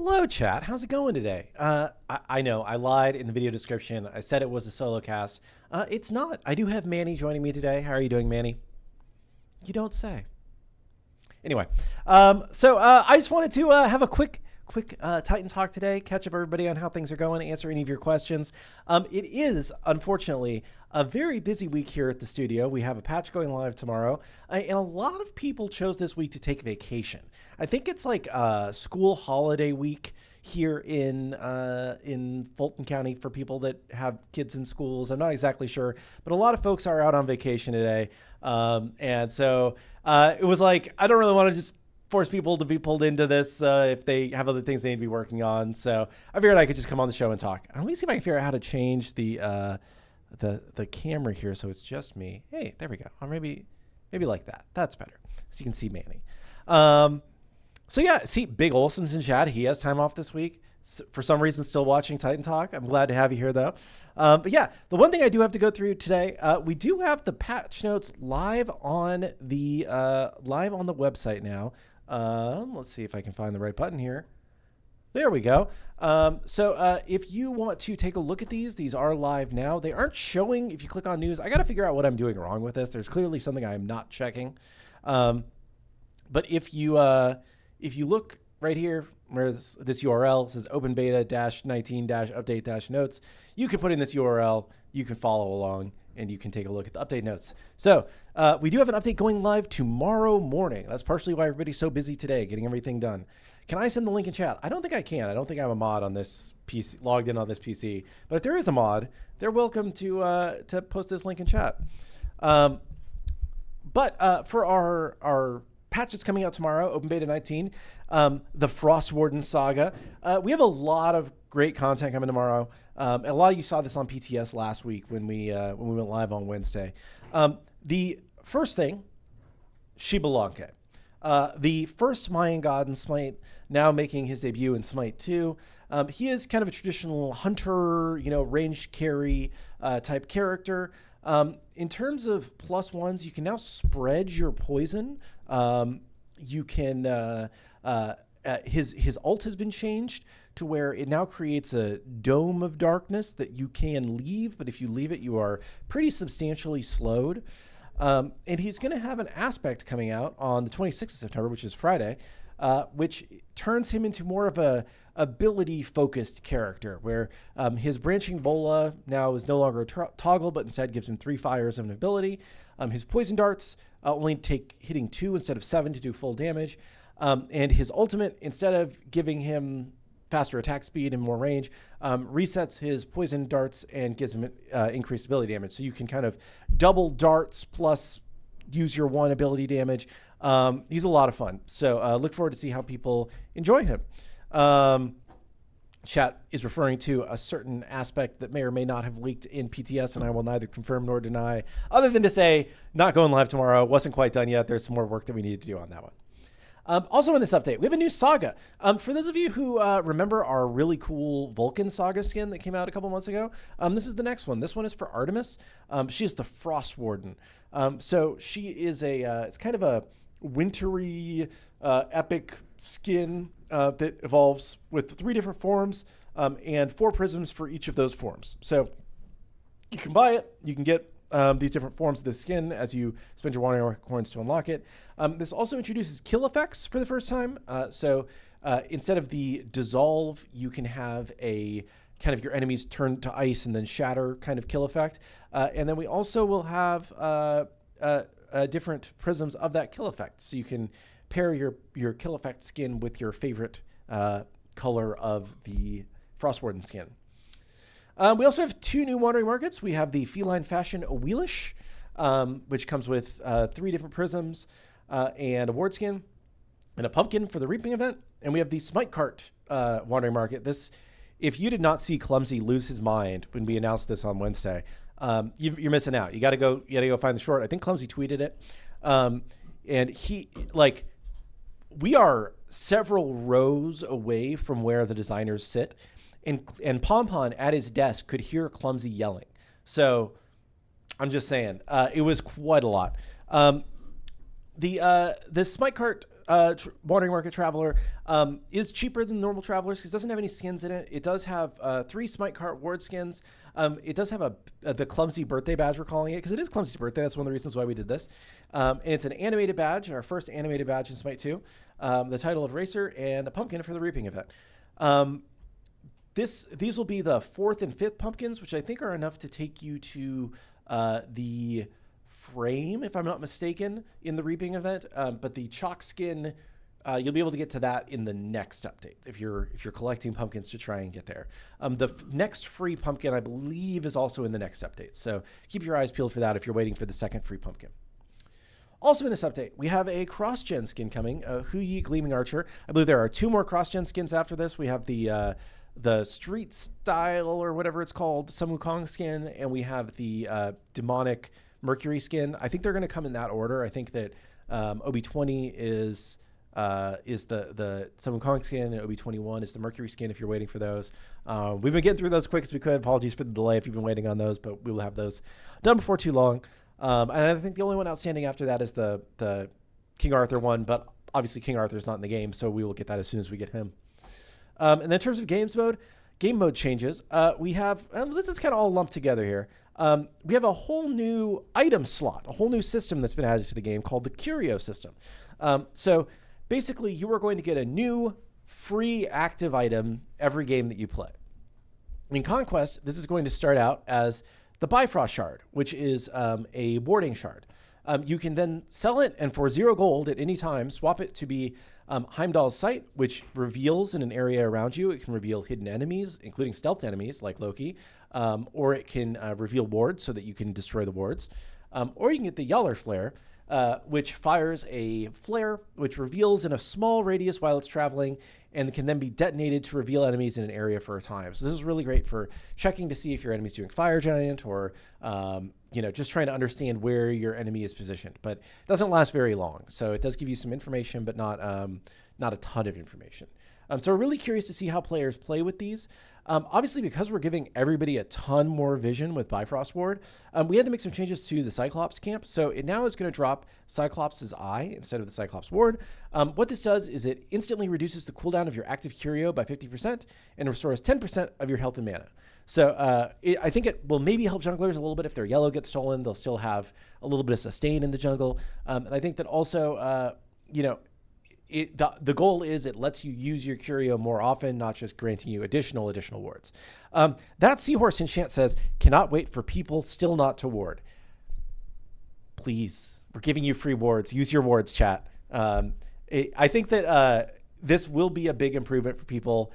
Hello, chat. How's it going today? I know I lied in the video description. I said it was a solo cast. It's not. I do have Manny joining me today. How are you doing, Manny? You don't say. Anyway, so I just wanted to have a quick Titan talk today, catch up everybody on how things are going, answer any of your questions. It is, unfortunately, a very busy week here at the studio. We have a patch going live tomorrow, and a lot of people chose this week to take vacation. I think it's like school holiday week here in Fulton County for people that have kids in schools. I'm not exactly sure, but a lot of folks are out on vacation today. And so it was like, I don't really want to just force people to be pulled into this if they have other things they need to be working on. So I figured I could just come on the show and talk. Let me see if I can figure out how to change the camera here so it's just me. Hey, there we go. Or maybe like that. That's better. So you can see Manny. So yeah, see, Big Olsen's in chat. He has time off this week. For some reason, still watching Titan Talk. I'm glad to have you here, though. But yeah, the one thing I do have to go through today, we do have the patch notes live on the website now. Let's see if I can find the right button here. There we go. So if you want to take a look at these are live now. They aren't showing if you click on news. I got to figure out what I'm doing wrong with this. There's clearly something I'm not checking. But if you look right here where this URL says open beta-19-update-notes, you can put in this URL, you can follow along, and you can take a look at the update notes. So we do have an update going live tomorrow morning. That's partially why everybody's so busy today, getting everything done. Can I send the link in chat? I don't think I can. I don't think I have a mod on this PC, logged in on this PC. But if there is a mod, they're welcome to post this link in chat. But for our patches coming out tomorrow, Open Beta 19, the Frostwarden saga. We have a lot of great content coming tomorrow. And a lot of you saw this on PTS last week when we went live on Wednesday. The first thing, Xbalanque. The first Mayan god in SMITE, now making his debut in SMITE 2. He is kind of a traditional hunter, ranged carry type character. In terms of +1s, you can now spread your poison. You can his ult has been changed to where it now creates a dome of darkness that you can leave, but if you leave it, you are pretty substantially slowed. And he's going to have an aspect coming out on the 26th of September, which is Friday, which turns him into more of a ability-focused character, where his branching bola now is no longer a toggle, but instead gives him 3 fires of an ability. His poison darts only take hitting 2 instead of 7 to do full damage. And his ultimate, instead of giving him faster attack speed and more range, resets his poison darts and gives him increased ability damage. So you can kind of double darts plus use your 1 ability damage. He's a lot of fun. So look forward to see how people enjoy him. Chat is referring to a certain aspect that may or may not have leaked in PTS, and I will neither confirm nor deny, other than to say, not going live tomorrow, wasn't quite done yet. There's some more work that we need to do on that one. Also in this update, we have a new saga. For those of you who remember our really cool Vulcan saga skin that came out a couple months ago, this is the next one. This one is for Artemis. She is the Frostwarden. So she is it's kind of a wintry, epic skin that evolves with 3 different forms and 4 prisms for each of those forms. So you can buy it. You can get these different forms of the skin as you spend your Wandering Coins to unlock it. This also introduces kill effects for the first time. So instead of the dissolve, you can have a kind of your enemies turn to ice and then shatter kind of kill effect. And then we also will have different prisms of that kill effect. So you can pair your kill effect skin with your favorite color of the Frostwarden skin. We also have 2 new Wandering Markets. We have the Feline Fashion Wheelish, which comes with 3 different prisms and a ward skin and a pumpkin for the reaping event. And we have the Smite Cart Wandering Market. This, if you did not see Clumsy lose his mind when we announced this on Wednesday, you're missing out. You got to go find the short. I think Clumsy tweeted it, and he we are several rows away from where the designers sit. And Pompon at his desk could hear Clumsy yelling. So I'm just saying, it was quite a lot. The Smite Cart Wandering Market Traveler is cheaper than normal Travelers because it doesn't have any skins in it. It does have 3 Smite Cart Ward skins. It does have the Clumsy Birthday badge, we're calling it, because it is Clumsy Birthday. That's one of the reasons why we did this. And it's an animated badge, our first animated badge in Smite 2. The title of Racer and a pumpkin for the Reaping event. These will be the 4th and 5th pumpkins, which I think are enough to take you to the frame, if I'm not mistaken, in the Reaping event. But the chalk skin, you'll be able to get to that in the next update if you're collecting pumpkins to try and get there. The next free pumpkin, I believe, is also in the next update. So keep your eyes peeled for that if you're waiting for the second free pumpkin. Also in this update, we have a cross-gen skin coming, Hu Yi Gleaming Archer. I believe there are 2 more cross-gen skins after this. We have the street style or whatever it's called, Sun Wukong skin, and we have the demonic Mercury skin. I think they're going to come in that order. I think that OB20 is the Sun Wukong skin, and OB21 is the Mercury skin if you're waiting for those. We've been getting through those as quick as we could. Apologies for the delay if you've been waiting on those, but we will have those done before too long. And I think the only one outstanding after that is the King Arthur one, but obviously King Arthur's not in the game, so we will get that as soon as we get him. And then in terms of game mode changes, we have, and this is kind of all lumped together here. We have a whole new item slot, a whole new system that's been added to the game called the Curio system. So basically you are going to get a new free active item every game that you play. In Conquest, this is going to start out as the Bifrost Shard, which is a warding shard. You can then sell it, and for 0 gold at any time, swap it to be Heimdall's Sight, which reveals in an area around you. It can reveal hidden enemies, including stealth enemies like Loki, or it can reveal wards so that you can destroy the wards. Or you can get the Yaller Flare, which fires a flare, which reveals in a small radius while it's traveling, and can then be detonated to reveal enemies in an area for a time. So this is really great for checking to see if your enemy's doing Fire Giant or, just trying to understand where your enemy is positioned. But it doesn't last very long. So it does give you some information, but not a ton of information. So we're really curious to see how players play with these. Obviously, because we're giving everybody a ton more vision with Bifrost Ward, we had to make some changes to the Cyclops camp. So it now is going to drop Cyclops' eye instead of the Cyclops Ward. What this does is it instantly reduces the cooldown of your active Curio by 50% and restores 10% of your health and mana. So I think it will maybe help junglers a little bit. If their yellow gets stolen, they'll still have a little bit of sustain in the jungle. And I think that also, the goal is it lets you use your Curio more often, not just granting you additional wards. That Seahorse Enchant says, cannot wait for people still not to ward. Please, we're giving you free wards. Use your wards, chat. I think that this will be a big improvement for people.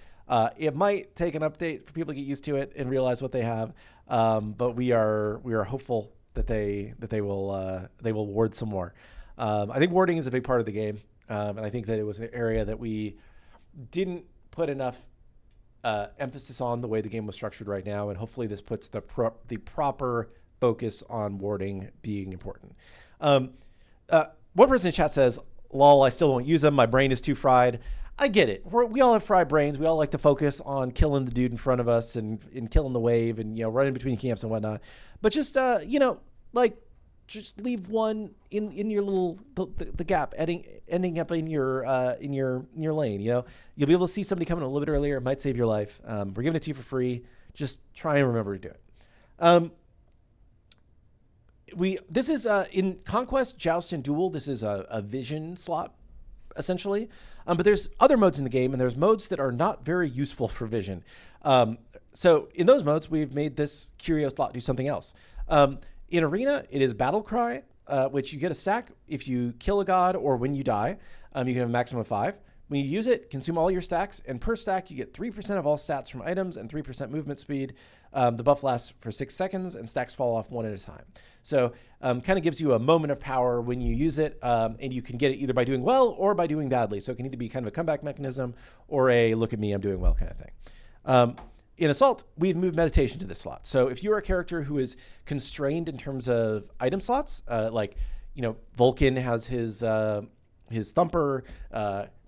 It might take an update for people to get used to it and realize what they have, but we are hopeful that they will ward some more. I think warding is a big part of the game. And I think that it was an area that we didn't put enough emphasis on the way the game was structured right now. And hopefully this puts the proper focus on warding being important. One person in chat says, lol, I still won't use them. My brain is too fried. I get it. We all have fried brains. We all like to focus on killing the dude in front of us and killing the wave and, running between camps and whatnot. But just, just leave one in your little the gap, ending up in your lane. You'll be able to see somebody coming a little bit earlier. It might save your life. We're giving it to you for free. Just try and remember to do it. This is in Conquest, Joust, and Duel. This is a vision slot essentially, but there's other modes in the game, and there's modes that are not very useful for vision. So in those modes, we've made this Curio slot do something else. In Arena, it is Battle Cry, which you get a stack if you kill a god or when you die. You can have a maximum of 5. When you use it, consume all your stacks, and per stack, you get 3% of all stats from items and 3% movement speed. The buff lasts for 6 seconds, and stacks fall off one at a time. So kind of gives you a moment of power when you use it, and you can get it either by doing well or by doing badly. So it can either be kind of a comeback mechanism or a look at me, I'm doing well kind of thing. In Assault, we've moved Meditation to this slot. So if you're a character who is constrained in terms of item slots, Vulcan has his Thumper,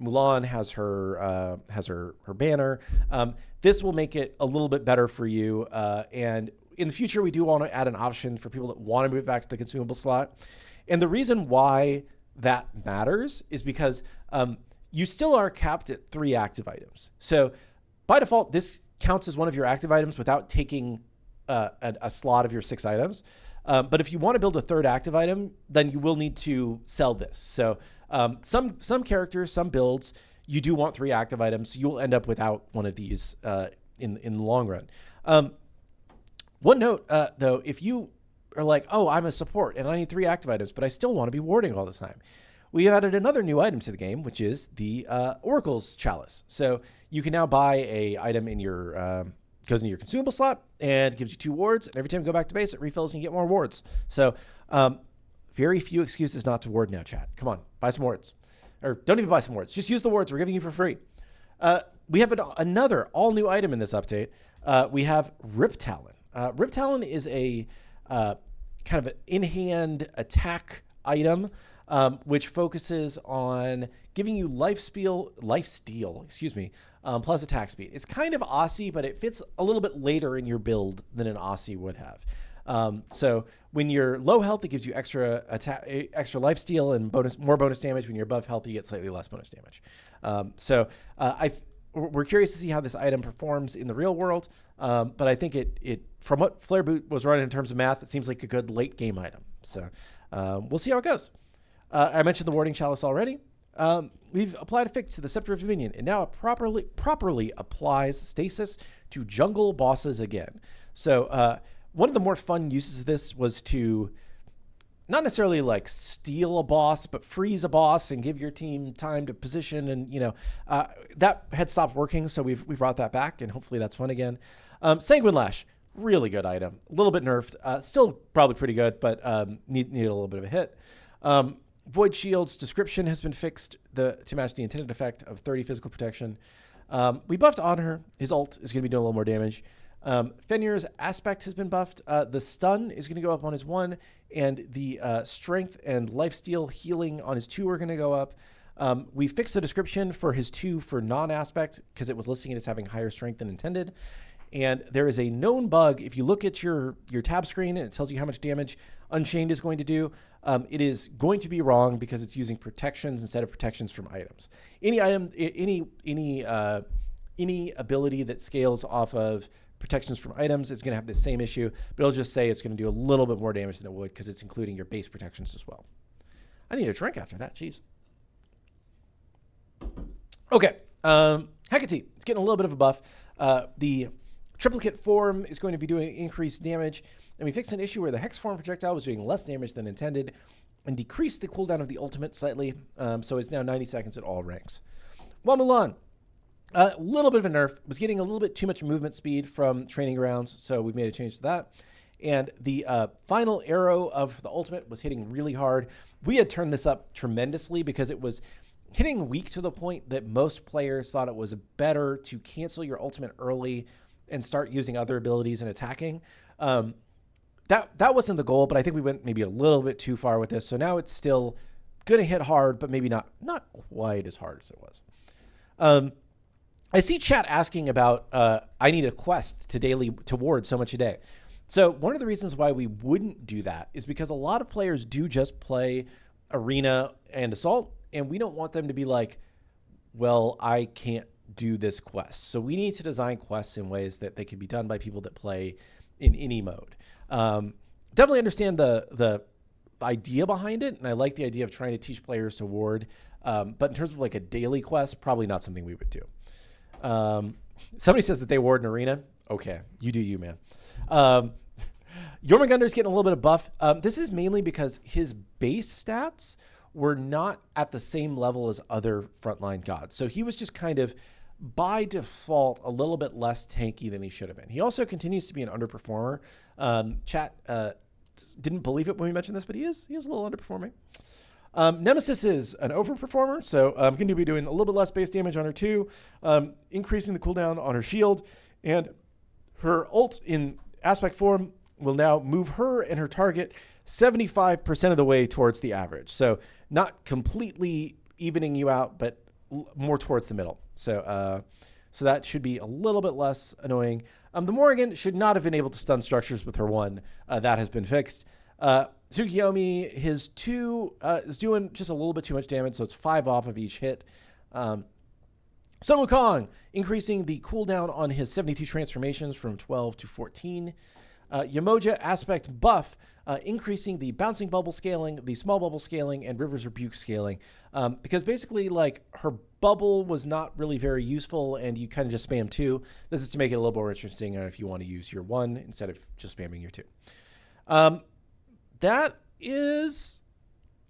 Mulan has her banner. This will make it a little bit better for you. And in the future, we do want to add an option for people that want to move back to the consumable slot. And the reason why that matters is because you still are capped at 3 active items. So by default, this counts as one of your active items without taking a slot of your 6 items. But if you want to build a 3rd active item, then you will need to sell this. So some characters, some builds, you do want 3 active items. You'll end up without one of these in the long run. One note, though, if you are like, oh, I'm a support and I need 3 active items, but I still want to be warding all the time, we added another new item to the game, which is the Oracle's Chalice. So you can now buy a item in your goes into your consumable slot and gives you 2 wards. And every time you go back to base, it refills and you get more wards. So very few excuses not to ward now, chat. Come on, buy some wards. Or don't even buy some wards. Just use the wards we're giving you for free. We have another all-new item in this update. We have Rip Talon. Rip Talon is a kind of an in-hand attack item, which focuses on giving you lifesteal, plus attack speed. It's kind of Aussie, but it fits a little bit later in your build than an Aussie would have. So when you're low health, it gives you extra lifesteal and more bonus damage. When you're above health, you get slightly less bonus damage. We're curious to see how this item performs in the real world, but I think it from what Flare Boot was running in terms of math, it seems like a good late game item. So we'll see how it goes. I mentioned the Warding Chalice already. We've applied a fix to the Scepter of Dominion, and now it properly applies stasis to jungle bosses again. So one of the more fun uses of this was to not necessarily like steal a boss, but freeze a boss and give your team time to position. And, that had stopped working. So we brought that back, and hopefully that's fun again. Sanguine Lash, really good item. A little bit nerfed. Still probably pretty good, but needed a little bit of a hit. Void Shield's description has been fixed to match the intended effect of 30 physical protection. We buffed Honor. His ult is going to be doing a little more damage. Fenrir's aspect has been buffed. The stun is going to go up on his 1, and the strength and lifesteal healing on his 2 are going to go up. We fixed the description for his 2 for non-aspect because it was listing it as having higher strength than intended. And there is a known bug. If you look at your tab screen and it tells you how much damage Unchained is going to do, it is going to be wrong because it's using protections instead of protections from items. Any ability that scales off of protections from items is going to have the same issue, but it'll just say it's going to do a little bit more damage than it would because it's including your base protections as well. I need a drink after that. Jeez. Okay. Hecate. It's getting a little bit of a buff. The triplicate form is going to be doing increased damage, and we fixed an issue where the hex form projectile was doing less damage than intended and decreased the cooldown of the ultimate slightly, so it's now 90 seconds at all ranks. While Mulan, a little bit of a nerf, was getting a little bit too much movement speed from training grounds, so we've made a change to that. And the final arrow of the ultimate was hitting really hard. We had turned this up tremendously because it was hitting weak to the point that most players thought it was better to cancel your ultimate early and start using other abilities and attacking. That wasn't the goal, but I think we went maybe a little bit too far with this. So now it's still going to hit hard, but maybe not quite as hard as it was. I see chat asking about I need a quest to ward so much a day. So one of the reasons why we wouldn't do that is because a lot of players do just play Arena and Assault, and we don't want them to be like, well, I can't do this quest. So we need to design quests in ways that they can be done by people that play in any mode. Definitely understand the idea behind it, and I like the idea of trying to teach players to ward. But in terms of like a daily quest, probably not something we would do. Somebody says that they ward in Arena. Okay, you do you, man. Jormungandr's getting a little bit of buff. This is mainly because his base stats were not at the same level as other frontline gods. So he was just kind of, by default, a little bit less tanky than he should have been. He also continues to be an underperformer. Chat didn't believe it when we mentioned this, but he is a little underperforming. Nemesis is an overperformer, so I'm going to be doing a little bit less base damage on her too, increasing the cooldown on her shield, and her ult in aspect form will now move her and her target 75% of the way towards the average. So not completely evening you out, but more towards the middle. So that should be a little bit less annoying. The Morrigan should not have been able to stun structures with her 1. That has been fixed. Tsukiyomi, his 2 is doing just a little bit too much damage, so it's 5 off of each hit. Sun Wukong, increasing the cooldown on his 72 transformations from 12 to 14. Yamoja aspect buff, increasing the bouncing bubble scaling, the small bubble scaling, and River's Rebuke scaling. Because basically, like, her bubble was not really very useful, and you kind of just spam 2. This is to make it a little more interesting if you want to use your 1 instead of just spamming your 2. That is,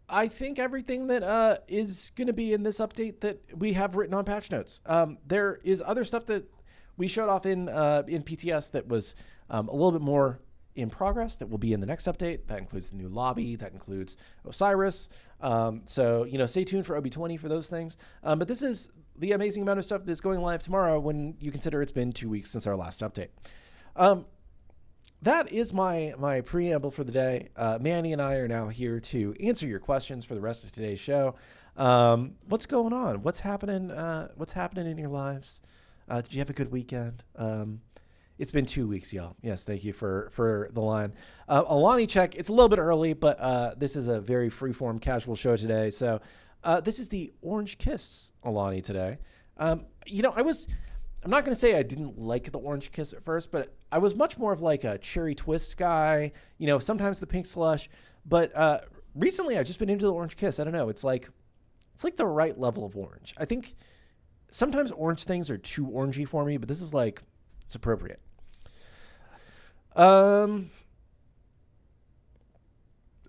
I think, everything that is going to be in this update that we have written on patch notes. There is other stuff that we showed off in PTS that was a little bit more in progress that will be in the next update. That includes the new lobby. That includes Osiris. So, stay tuned for OB20 for those things. But this is the amazing amount of stuff that's going live tomorrow when you consider it's been 2 weeks since our last update. That is my preamble for the day. Manny and I are now here to answer your questions for the rest of today's show. What's going on? What's happening? What's happening in your lives? Did you have a good weekend? It's been 2 weeks, y'all. Yes, thank you for the line. Alani check. It's a little bit early, but this is a very freeform, casual show today. So this is the Orange Kiss Alani today. I'm not going to say I didn't like the Orange Kiss at first, but I was much more of like a cherry twist guy, sometimes the pink slush. But recently I've just been into the Orange Kiss. I don't know. It's like the right level of orange. I think sometimes orange things are too orangey for me, but this is like, it's appropriate.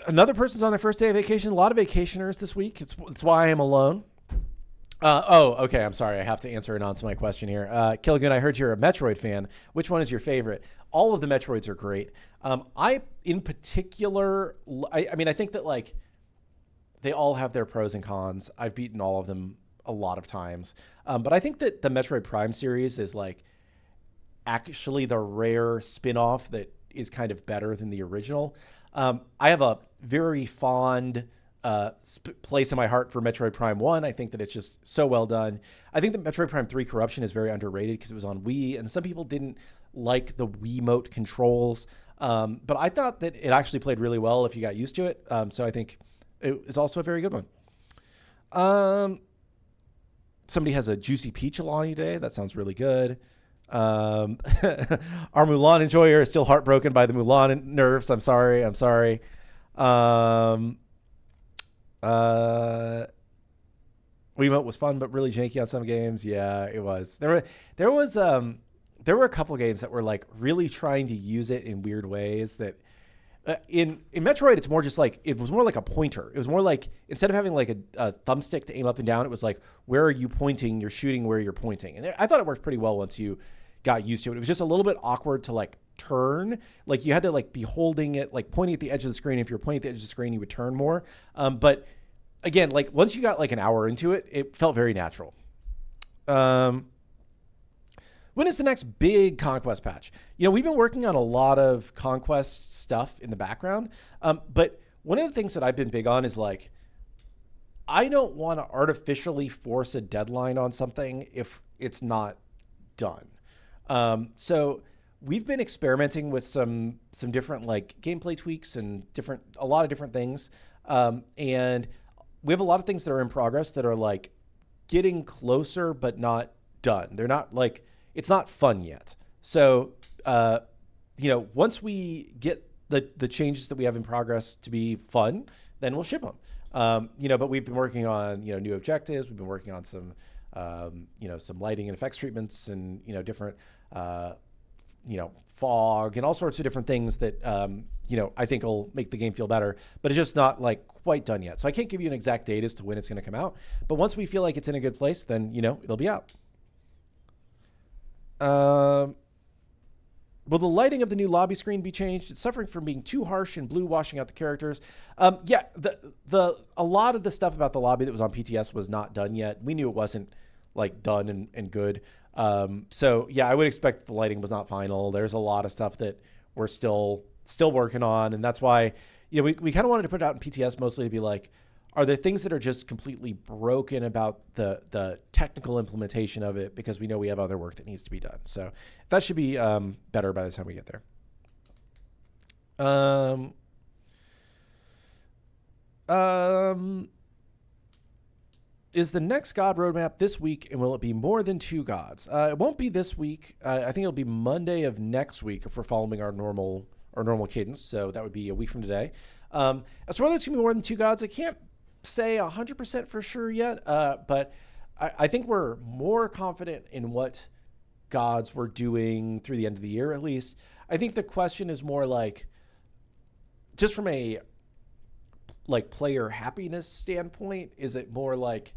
Another person's on their first day of vacation. A lot of vacationers this week. It's why I am alone. Okay. I'm sorry. I have to answer and answer my question here. Killigan, I heard you're a Metroid fan. Which one is your favorite? All of the Metroids are great. I, in particular, I think that like they all have their pros and cons. I've beaten all of them a lot of times. But I think that the Metroid Prime series is like actually the rare spin-off that is kind of better than the original. I have a very fond place in my heart for Metroid Prime 1. I think that it's just so well done. I think that Metroid Prime 3 Corruption is very underrated because it was on Wii, and some people didn't like the Wiimote controls. But I thought that it actually played really well if you got used to it. So I think it is also a very good one. Somebody has a Juicy Peach Alani today. That sounds really good. Our Mulan enjoyer is still heartbroken by the Mulan nerfs. I'm sorry. Wiimote was fun, but really janky on some games. Yeah, it was. There were a couple games that were like really trying to use it in weird ways that in Metroid, it's more just like, it was more like a pointer. It was more like, instead of having like a thumbstick to aim up and down, it was like, where are you pointing? You're shooting where you're pointing. And I thought it worked pretty well once you got used to it. It was just a little bit awkward to like turn. Like you had to like be holding it, like pointing at the edge of the screen. If you're pointing at the edge of the screen, you would turn more. But again, like once you got like an hour into it, it felt very natural. When is the next big Conquest patch? We've been working on a lot of Conquest stuff in the background. But one of the things that I've been big on is like, I don't want to artificially force a deadline on something if it's not done. So we've been experimenting with some different like gameplay tweaks and a lot of different things. And we have a lot of things that are in progress that are like getting closer, but not done. They're not like, it's not fun yet. So, once we get the changes that we have in progress to be fun, then we'll ship them. But we've been working on, new objectives. We've been working on some lighting and effects treatments and, different, fog and all sorts of different things that, I think will make the game feel better, but it's just not like quite done yet. So I can't give you an exact date as to when it's going to come out, but once we feel like it's in a good place, then, it'll be out. Will the lighting of the new lobby screen be changed? It's suffering from being too harsh and blue washing out the characters. A lot of the stuff about the lobby that was on PTS was not done yet. We knew it wasn't like done and good. I would expect the lighting was not final. There's a lot of stuff that we're still working on. And that's why, we kind of wanted to put it out in PTS mostly to be like, are there things that are just completely broken about the technical implementation of it? Because we know we have other work that needs to be done. So that should be better by the time we get there. Is the next god roadmap this week, and will it be more than 2 gods? It won't be this week. I think it'll be Monday of next week if we're following our normal cadence. So that would be a week from today. As for whether it's going to be more than 2 gods, I can't say 100% for sure yet. But I think we're more confident in what gods we're doing through the end of the year, at least. I think the question is more like, just from a player happiness standpoint, is it more like,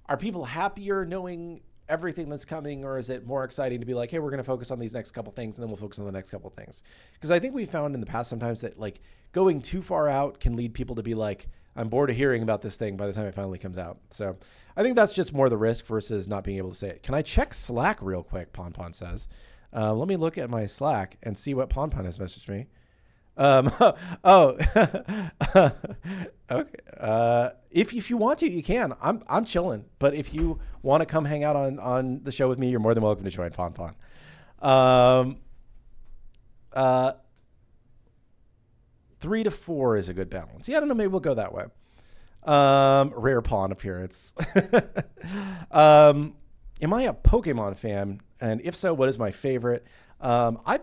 are people happier knowing everything that's coming, or is it more exciting to be like, hey, we're going to focus on these next couple things and then we'll focus on the next couple things? Because I think we found in the past sometimes that like going too far out can lead people to be like, I'm bored of hearing about this thing by the time it finally comes out. So I think that's just more the risk versus not being able to say it. Can I check Slack real quick? Pon says. Let me look at my Slack and see what Pon has messaged me. Okay. If you want to, you can. I'm chilling. But if you want to come hang out on the show with me, you're more than welcome to join Pon. 3 to 4 is a good balance. Yeah, I don't know. Maybe we'll go that way. Rare Pawn appearance. Am I a Pokemon fan? And if so, what is my favorite? I've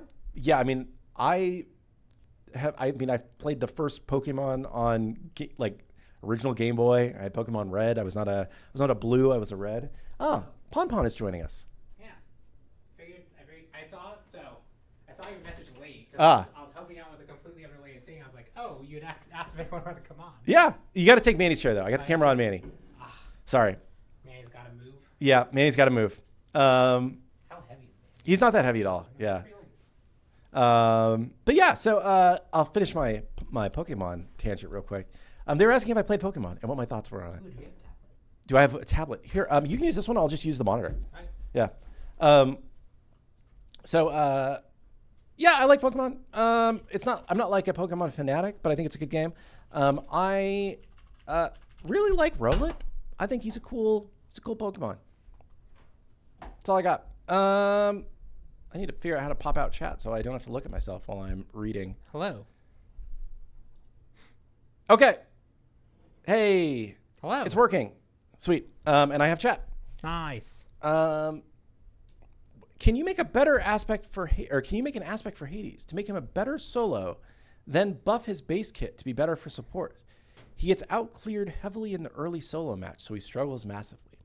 played the first Pokemon on original Game Boy. I had Pokemon Red. I was not a blue. I was a red. Oh, Pon is joining us. Yeah, I saw your message late. I was helping out with a completely unrelated thing. I was like, oh, you'd asked if anyone wanted to come on. Yeah, you got to take Manny's chair though. I got the camera on Manny. Sorry. Manny's got to move. Yeah, Manny's got to move. How heavy is Manny? He's not that heavy at all. Yeah. But yeah, so I'll finish my Pokemon tangent real quick. They were asking if I played Pokemon and what my thoughts were on it. Ooh, do I have a tablet? Here, you can use this one. I'll just use the monitor. Right. Yeah. Yeah, I like Pokemon. I'm not like a Pokemon fanatic, but I think it's a good game. I really like Rowlet. I think he's a cool Pokemon. That's all I got. I need to figure out how to pop out chat so I don't have to look at myself while I'm reading. Hello. Okay. Hey. Hello. It's working. Sweet. And I have chat. Nice. Can you make an aspect for Hades to make him a better solo, then buff his base kit to be better for support? He gets outcleared heavily in the early solo match, so he struggles massively.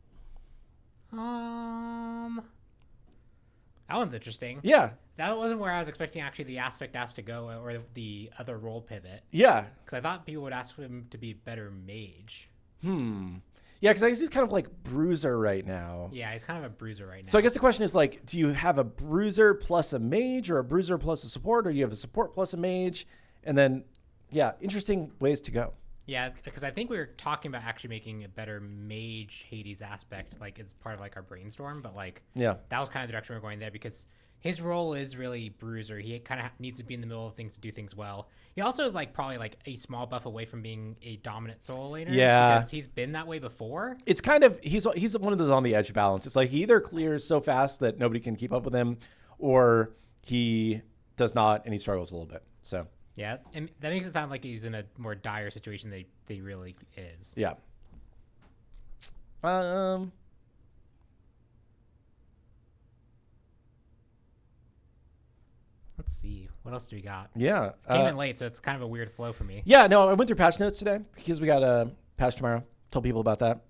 That one's interesting. Yeah. That wasn't where I was expecting actually the aspect has to go, or the other role pivot. Yeah. Because I thought people would ask him to be better mage. Yeah, because I guess he's kind of like bruiser right now. Yeah, he's kind of a bruiser right now. So I guess the question is like, do you have a bruiser plus a mage, or a bruiser plus a support, or do you have a support plus a mage? And then, yeah, interesting ways to go. Yeah, because I think we were talking about actually making a better mage Hades aspect, like it's part of like our brainstorm, but like that was kind of the direction we were going there, because his role is really bruiser. He kind of needs to be in the middle of things to do things well. He also is like probably like a small buff away from being a dominant solo laner. Yeah, because he's been that way before. It's kind of he's one of those on the edge balance. It's like he either clears so fast that nobody can keep up with him, or he does not and he struggles a little bit. So yeah, and that makes it sound like he's in a more dire situation than he really is. Yeah. Let's see. What else do we got? Yeah. Came in late, so it's kind of a weird flow for me. Yeah, no, I went through patch notes today because we got a patch tomorrow. Told people about that.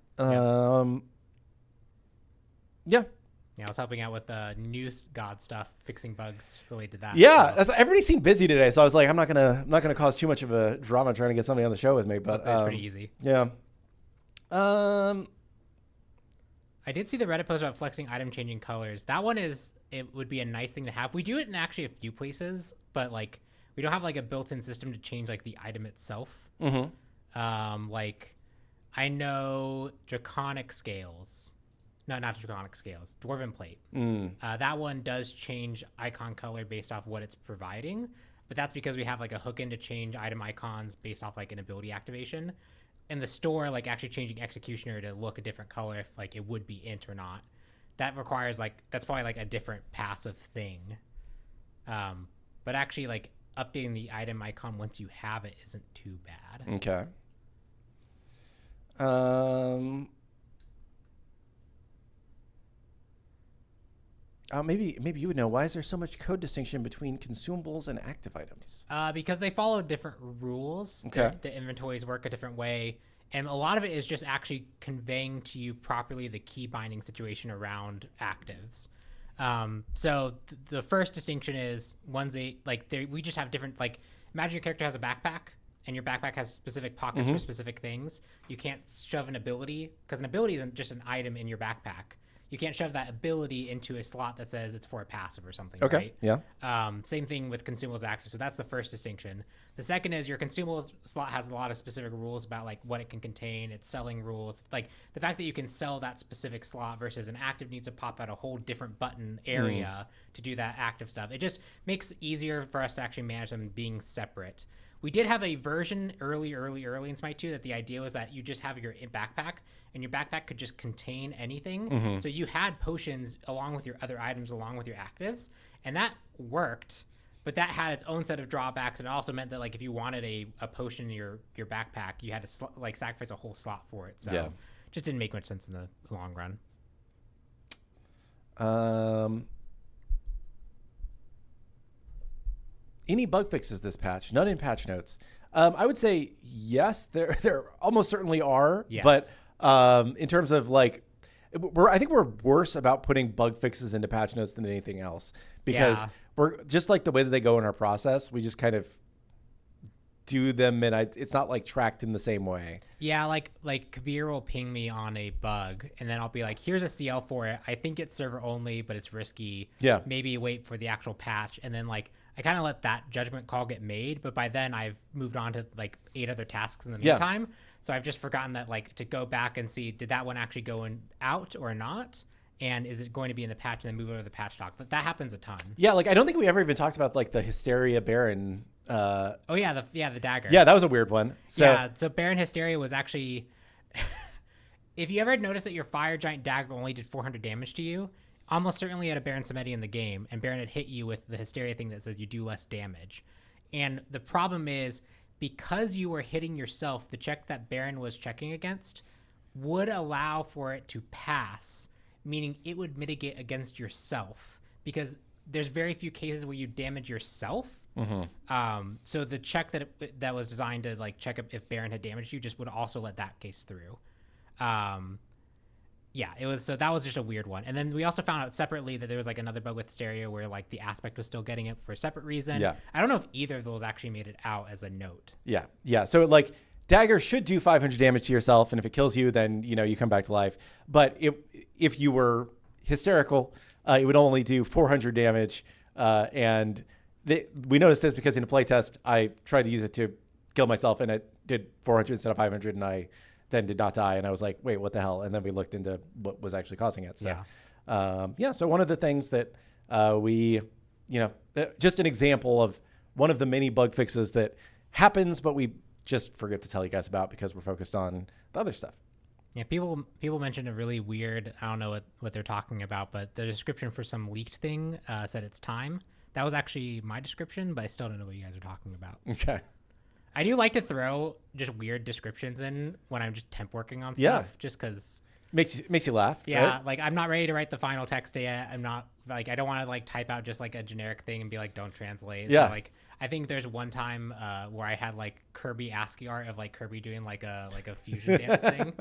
Yeah. Yeah, I was helping out with new god stuff, fixing bugs related to that. Yeah, everybody seemed busy today, so I was like, I'm not gonna cause too much of a drama trying to get somebody on the show with me. But it's pretty easy. Yeah. I did see the Reddit post about flexing item changing colors. That one it would be a nice thing to have. We do it in actually a few places, but like we don't have like a built-in system to change like the item itself. Mm-hmm. Like I know Draconic Scales. No, not Draconic Scales. Dwarven Plate. That one does change icon color based off what it's providing, but that's because we have like a hook in to change item icons based off like an ability activation. In the store, like actually changing Executioner to look a different color if like it would be int or not. That requires like, that's probably like a different passive thing. But actually like updating the item icon once you have it isn't too bad. Okay. Maybe you would know. Why is there so much code distinction between consumables and active items? Because they follow different rules. Okay. The inventories work a different way. And a lot of it is just actually conveying to you properly the key binding situation around actives. So the first distinction is we just have different, like, imagine your character has a backpack and your backpack has specific pockets for specific things. You can't shove an ability, because an ability isn't just an item in your backpack. You can't shove that ability into a slot that says it's for a passive or something, Okay. right? Yeah. Same thing with consumables active. So that's the first distinction. The second is your consumables slot has a lot of specific rules about like what it can contain, its selling rules. Like the fact that you can sell that specific slot versus an active needs to pop out a whole different button area to do that active stuff. It just makes it easier for us to actually manage them being separate. We did have a version early in SMITE 2 that the idea was that you just have your backpack, and your backpack could just contain anything. So you had potions along with your other items, along with your actives, and that worked, but that had its own set of drawbacks, and it also meant that like if you wanted a potion in your backpack, you had to sacrifice a whole slot for it. So it just didn't make much sense in the long run. Any bug fixes this patch? None in patch notes. I would say yes. There almost certainly are. Yes. But in terms of like, I think we're worse about putting bug fixes into patch notes than anything else, because we're just like the way that they go in our process. We just kind of do them, and it's not like tracked in the same way. Yeah, like Kabir will ping me on a bug, and then I'll be like, "Here's a CL for it. I think it's server only, but it's risky. Yeah. Maybe wait for the actual patch." And then like I kind of let that judgment call get made, but by then I've moved on to like 8 other tasks in the meantime. So I've just forgotten that like to go back and see, did that one actually go out or not? And is it going to be in the patch and then move over to the patch doc? That happens a ton. Yeah, like I don't think we ever even talked about like the Hysteria Baron. The dagger. Yeah, that was a weird one. So Baron Hysteria was actually, if you ever noticed that your fire giant dagger only did 400 damage to you, almost certainly had a Baron Samedi in the game, and Baron had hit you with the Hysteria thing that says you do less damage. And the problem is, because you were hitting yourself, the check that Baron was checking against would allow for it to pass, meaning it would mitigate against yourself, because there's very few cases where you damage yourself. So the check that was designed to like check if Baron had damaged you just would also let that case through. That was just a weird one. And then we also found out separately that there was like another bug with Hysteria where like the aspect was still getting it for a separate reason. Yeah. I don't know if either of those actually made it out as a note. Yeah. So like dagger should do 500 damage to yourself, and if it kills you, then you come back to life. But if you were hysterical, it would only do 400 damage. And we noticed this because in a playtest, I tried to use it to kill myself, and it did 400 instead of 500, and I then did not die. And I was like, wait, what the hell? And then we looked into what was actually causing it. So, so one of the things that just an example of one of the many bug fixes that happens, but we just forget to tell you guys about because we're focused on the other stuff. Yeah, people mentioned a really weird, I don't know what they're talking about, but the description for some leaked thing said it's time. That was actually my description, but I still don't know what you guys are talking about. Okay. I do like to throw just weird descriptions in when I'm just temp working on stuff, just because makes you laugh. Yeah, right? like I'm not ready to write the final text yet. I'm not like I don't want to like type out just like a generic thing and be like don't translate. Yeah. So, like I think there's one time where I had like Kirby ASCII art of like Kirby doing like a fusion dance thing,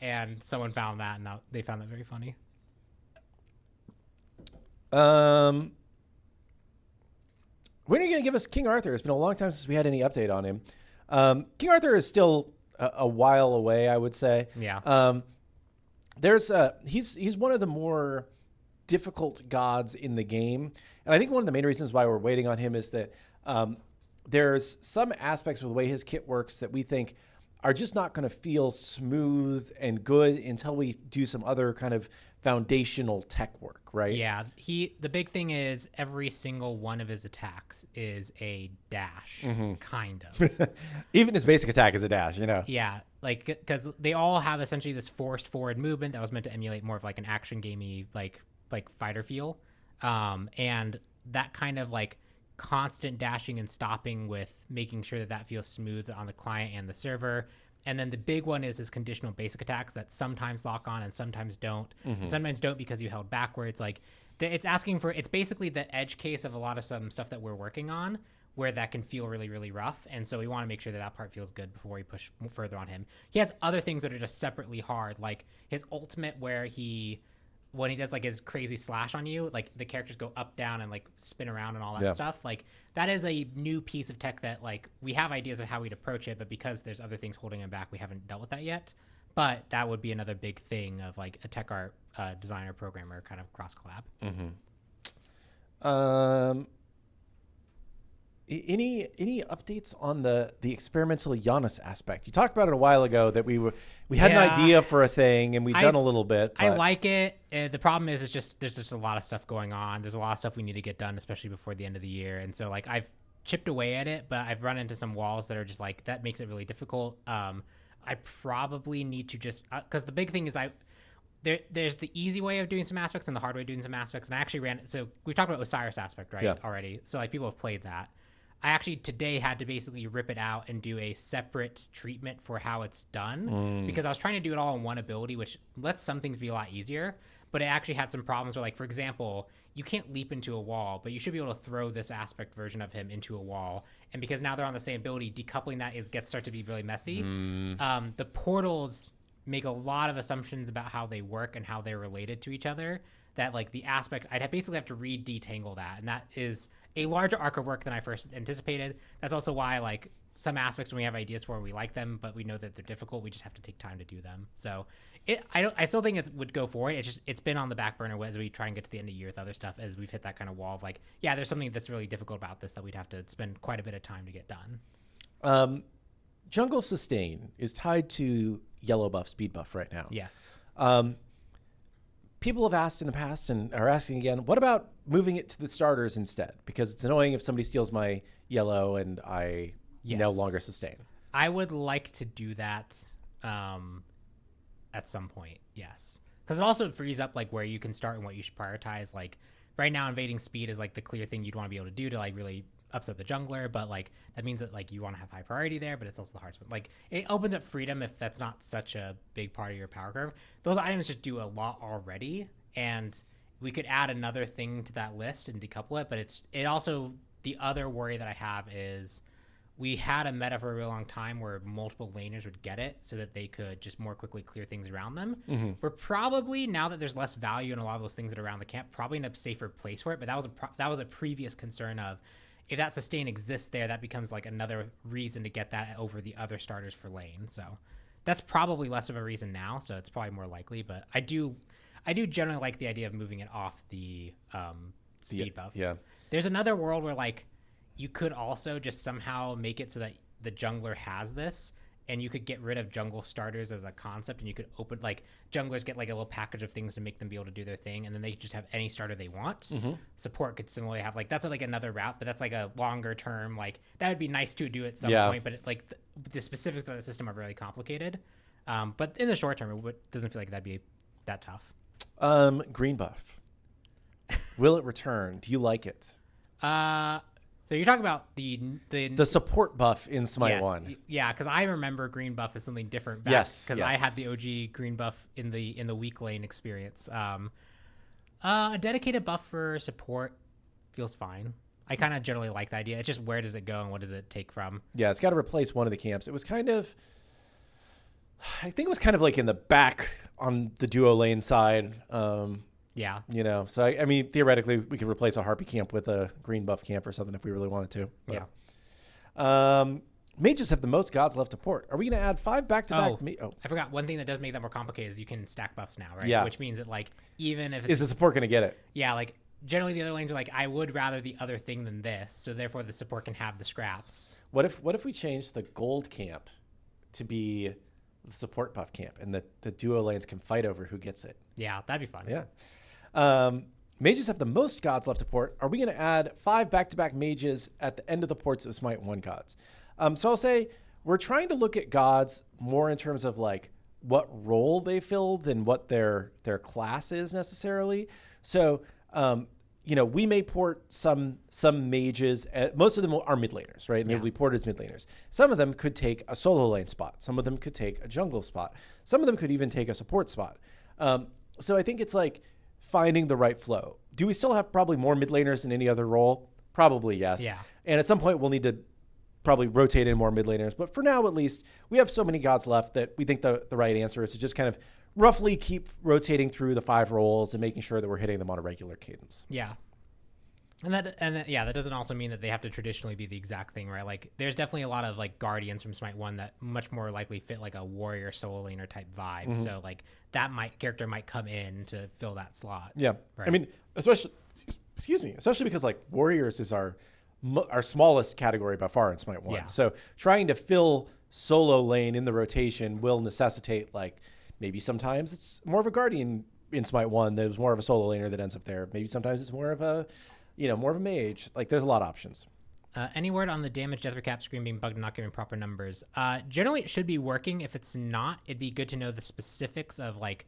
and someone found that and they found that very funny. When are you going to give us King Arthur? It's been a long time since we had any update on him. King Arthur is still a while away, I would say. Yeah. He's one of the more difficult gods in the game. And I think one of the main reasons why we're waiting on him is that there's some aspects of the way his kit works that we think are just not going to feel smooth and good until we do some other kind of foundational tech work, right? Yeah. The big thing is every single one of his attacks is a dash, kind of. Even his basic attack is a dash, Yeah, like because they all have essentially this forced forward movement that was meant to emulate more of like an action gamey like fighter feel, and that kind of like constant dashing and stopping with making sure that feels smooth on the client and the server And then the big one is his conditional basic attacks that sometimes lock on and sometimes don't. And sometimes don't because you held backwards. Like it's asking for, it's basically the edge case of a lot of some stuff that we're working on where that can feel really, really rough. And so we want to make sure that that part feels good before we push further on him. He has other things that are just separately hard, like his ultimate where when he does like his crazy slash on you, like the characters go up, down, and like spin around and all that stuff. Like that is a new piece of tech that like we have ideas of how we'd approach it, but because there's other things holding him back, we haven't dealt with that yet. But that would be another big thing of like a tech art designer programmer kind of cross collab. Any updates on the experimental Janus aspect? You talked about it a while ago that we had an idea for a thing and we've done a little bit. I like it. The problem is there's just a lot of stuff going on. There's a lot of stuff we need to get done, especially before the end of the year. And so like I've chipped away at it, but I've run into some walls that are just like, that makes it really difficult. I probably need to just, cause the big thing is there's the easy way of doing some aspects and the hard way of doing some aspects. And I actually so we've talked about Osiris aspect, right? Already. So like people have played that. I actually today had to basically rip it out and do a separate treatment for how it's done because I was trying to do it all in one ability, which lets some things be a lot easier, but it actually had some problems where, like, for example, you can't leap into a wall, but you should be able to throw this aspect version of him into a wall. And because now they're on the same ability, decoupling that start to be really messy. The portals make a lot of assumptions about how they work and how they're related to each other, that like the aspect, basically have to re-detangle that. And that is a larger arc of work than I first anticipated. That's also why like some aspects when we have ideas for, we like them, but we know that they're difficult. We just have to take time to do them. So I still think it would go forward. It's been on the back burner as we try and get to the end of the year with other stuff, as we've hit that kind of wall of like, yeah, there's something that's really difficult about this that we'd have to spend quite a bit of time to get done. Jungle Sustain is tied to yellow buff, speed buff right now. Yes. People have asked in the past and are asking again, what about moving it to the starters instead? Because it's annoying if somebody steals my yellow and I no longer sustain. I would like to do that at some point, yes. Because it also frees up like where you can start and what you should prioritize. Like right now, invading speed is like the clear thing you'd want to be able to do to like really upset the jungler, but like that means that like you want to have high priority there, but it's also the hard spot. Like it opens up freedom if that's not such a big part of your power curve. Those items just do a lot already, and we could add another thing to that list and decouple it. But it also, the other worry that I have is we had a meta for a real long time where multiple laners would get it so that they could just more quickly clear things around them. We're probably, now that there's less value in a lot of those things that are around the camp, probably in a safer place for it. But that was a previous concern of, if that sustain exists there, that becomes like another reason to get that over the other starters for lane. So that's probably less of a reason now. So it's probably more likely, but I do generally like the idea of moving it off the speed buff. Yeah. There's another world where like you could also just somehow make it so that the jungler has this, and you could get rid of jungle starters as a concept, and you could open, like, junglers get like a little package of things to make them be able to do their thing, and then they just have any starter they want. Support could similarly have, like, that's like another route, but that's like a longer term, like, that would be nice to do at some point, but like the specifics of the system are really complicated. But in the short term, it doesn't feel like that'd be that tough. Green buff. Will it return? Do you like it? So you're talking about the support buff in SMITE 1. Yeah, because I remember green buff as something different back, because I had the OG green buff in the weak lane experience. A dedicated buff for support feels fine. I kind of generally like the idea. It's just, where does it go and what does it take from? Yeah, it's got to replace one of the camps. It was kind of, I think it was kind of like in the back on the duo lane side. Yeah. You know, so I mean, theoretically, we could replace a Harpy camp with a green buff camp or something if we really wanted to. But, yeah. Mages have the most gods left to port. Are we going to add 5 back-to-back? I forgot. One thing that does make that more complicated is you can stack buffs now, right? Yeah. Which means that, like, even if is the support going to get it? Yeah, like, generally the other lanes are like, I would rather the other thing than this, so therefore the support can have the scraps. What if we change the gold camp to be the support buff camp, and the duo lanes can fight over who gets it? Yeah, that'd be fun. Yeah. Mages have the most gods left to port. Are we going to add 5 back-to-back mages at the end of the ports of SMITE 1 gods? So I'll say we're trying to look at gods more in terms of like what role they fill than what their class is necessarily. So we may port some mages. Most of them are mid laners, right? And they'll be ported as mid laners. Some of them could take a solo lane spot. Some of them could take a jungle spot. Some of them could even take a support spot. So I think it's like finding the right flow. Do we still have probably more mid laners than any other role? Probably yes. Yeah. And at some point we'll need to probably rotate in more mid laners. But for now, at least, we have so many gods left that we think the right answer is to just kind of roughly keep rotating through the 5 roles and making sure that we're hitting them on a regular cadence. Yeah. And that doesn't also mean that they have to traditionally be the exact thing, right? Like there's definitely a lot of like guardians from Smite 1 that much more likely fit like a warrior solo laner type vibe. So like that character might come in to fill that slot. Yeah. Right? I mean, especially because like warriors is our smallest category by far in Smite 1. Yeah. So trying to fill solo lane in the rotation will necessitate like maybe sometimes it's more of a guardian in Smite 1 that was more of a solo laner that ends up there. Maybe sometimes it's more of a mage. Like there's a lot of options. Any word on the damage death recap screen being bugged and not giving proper numbers? Generally it should be working. If it's not, it'd be good to know the specifics of like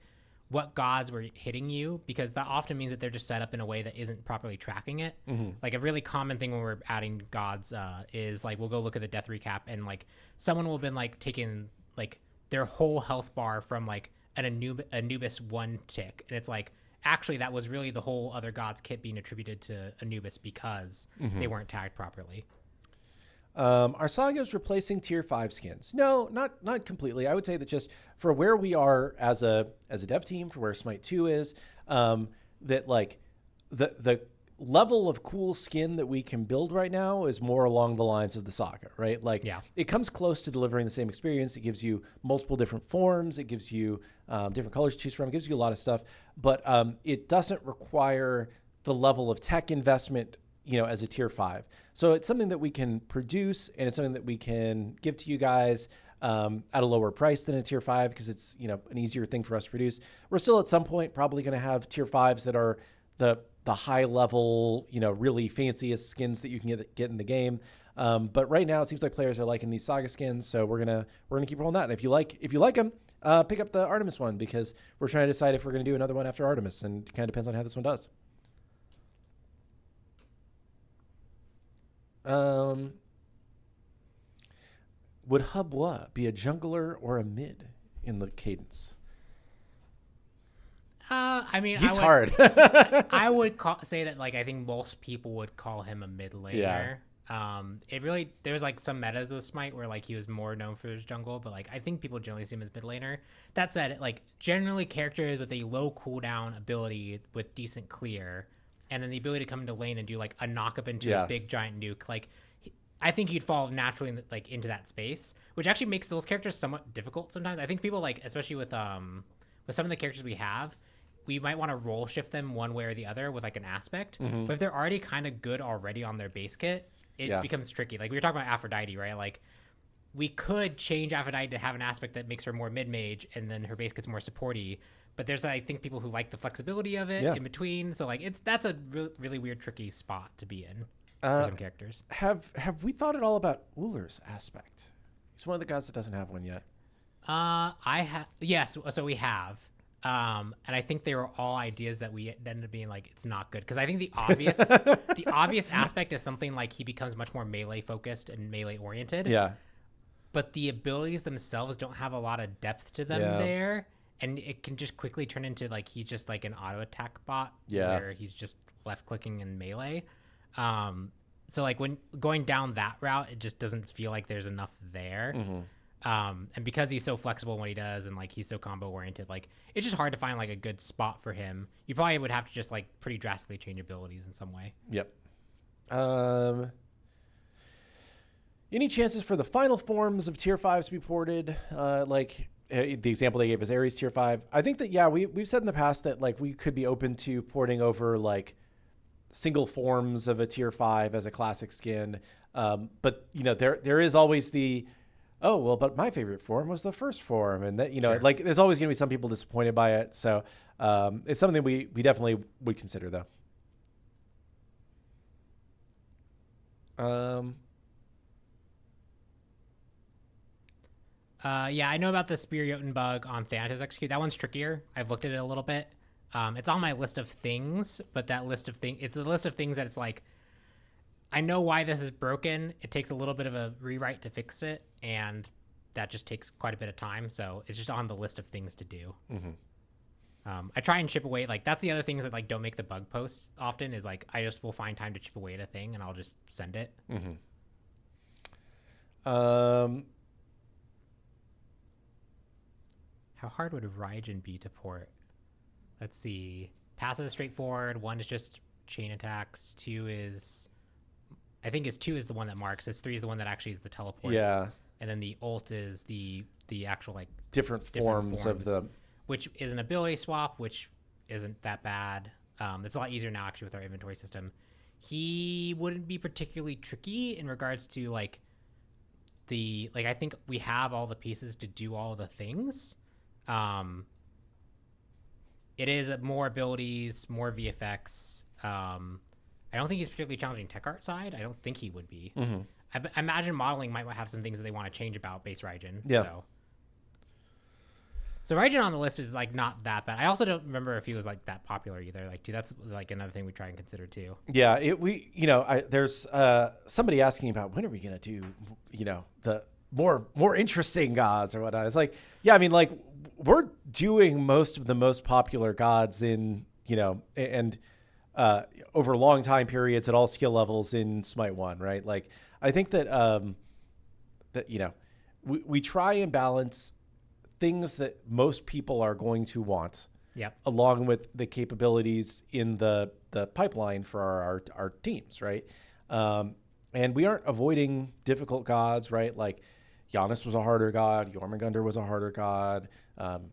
what gods were hitting you, because that often means that they're just set up in a way that isn't properly tracking it. Like a really common thing when we're adding gods is like we'll go look at the death recap and like someone will have been like taking like their whole health bar from like an Anubis 1 tick, and it's like actually that was really the whole other god's kit being attributed to Anubis because they weren't tagged properly. Are sagas replacing tier 5 skins? No, not completely. I would say that just for where we are as a dev team, for where Smite 2 is, that like the level of cool skin that we can build right now is more along the lines of the saga, right? Like it comes close to delivering the same experience. It gives you multiple different forms. It gives you different colors to choose from. It gives you a lot of stuff, but it doesn't require the level of tech investment, as a tier 5. So it's something that we can produce, and it's something that we can give to you guys at a lower price than a tier 5 because it's, an easier thing for us to produce. We're still at some point probably going to have tier 5s that are the high level, really fanciest skins that you can get in the game. But right now it seems like players are liking these saga skins, so we're gonna keep rolling that. And if you like them, pick up the Artemis one, because we're trying to decide if we're gonna do another one after Artemis, and it kind of depends on how this one does. Would Habwa be a jungler or a mid in the cadence? I mean, he's hard. I would say that like I think most people would call him a mid laner. Yeah. There's like some metas of Smite where like he was more known for his jungle, but like I think people generally see him as mid laner. That said, like generally characters with a low cooldown ability with decent clear, and then the ability to come into lane and do like a knock up into a big giant nuke, like I think you'd fall naturally into that space, which actually makes those characters somewhat difficult sometimes. I think people like, especially with some of the characters we have, we might want to role shift them one way or the other with like an aspect. But if they're already kind of good already on their base kit, it becomes tricky. Like we were talking about Aphrodite, right? Like we could change Aphrodite to have an aspect that makes her more mid-mage and then her base kit's more supporty. But there's, I think, people who like the flexibility of it in between. So like that's a really weird, tricky spot to be in for some characters. Have we thought at all about Uller's aspect? He's one of the gods that doesn't have one yet. Yes. So we have. And I think they were all ideas that we ended up being like, it's not good. Because I think the obvious aspect is something like he becomes much more melee focused and melee oriented. Yeah. But the abilities themselves don't have a lot of depth to them there. And it can just quickly turn into like, he's just like an auto attack bot where he's just left clicking in melee. So like when going down that route, it just doesn't feel like there's enough there. And because he's so flexible when he does, and like he's so combo oriented, like it's just hard to find like a good spot for him. You probably would have to just like pretty drastically change abilities in some way. Yep. Any chances for the final forms of tier 5s to be ported? Like the example they gave is Ares tier 5. I think that, we've said in the past that like we could be open to porting over like single forms of a tier 5 as a classic skin. But there is always the, oh, well, but my favorite form was the first form. And that, like there's always going to be some people disappointed by it. So it's something we definitely would consider though. I know about the Spear Jotun bug on Thanatos Execute. That one's trickier. I've looked at it a little bit. It's on my list of things, but that list of things, it's a list of things that it's like, I know why this is broken. It takes a little bit of a rewrite to fix it, and that just takes quite a bit of time. So it's just on the list of things to do. I try and chip away. Like, that's the other things that like don't make the bug posts often is like, I just will find time to chip away at a thing and I'll just send it. How hard would Raijin be to port? Let's see. Passive is straightforward. 1 is just chain attacks. 2 is, I think is 2 is the one that marks. 3 is the one that actually is the teleport. Yeah. And then the ult is the actual like Different forms of the, which is an ability swap, which isn't that bad. It's a lot easier now actually with our inventory system. He wouldn't be particularly tricky in regards to like I think we have all the pieces to do all the things. It is more abilities, more VFX. I don't think he's particularly challenging tech art side. I don't think he would be. I imagine modeling might have some things that they want to change about base Raijin. Yeah. So Raijin on the list is like not that bad. I also don't remember if he was like that popular either. Like, too, that's like another thing we try and consider too. Yeah, there's somebody asking about when are we gonna do, the more interesting gods or whatnot. It's like, yeah, I mean, like we're doing most of the most popular gods in, and over long time periods at all skill levels in Smite 1, right? Like, I think that we try and balance things that most people are going to want, along with the capabilities in the pipeline for our teams, right? And we aren't avoiding difficult gods, right? Like Janus was a harder god, Jormungandr was a harder god,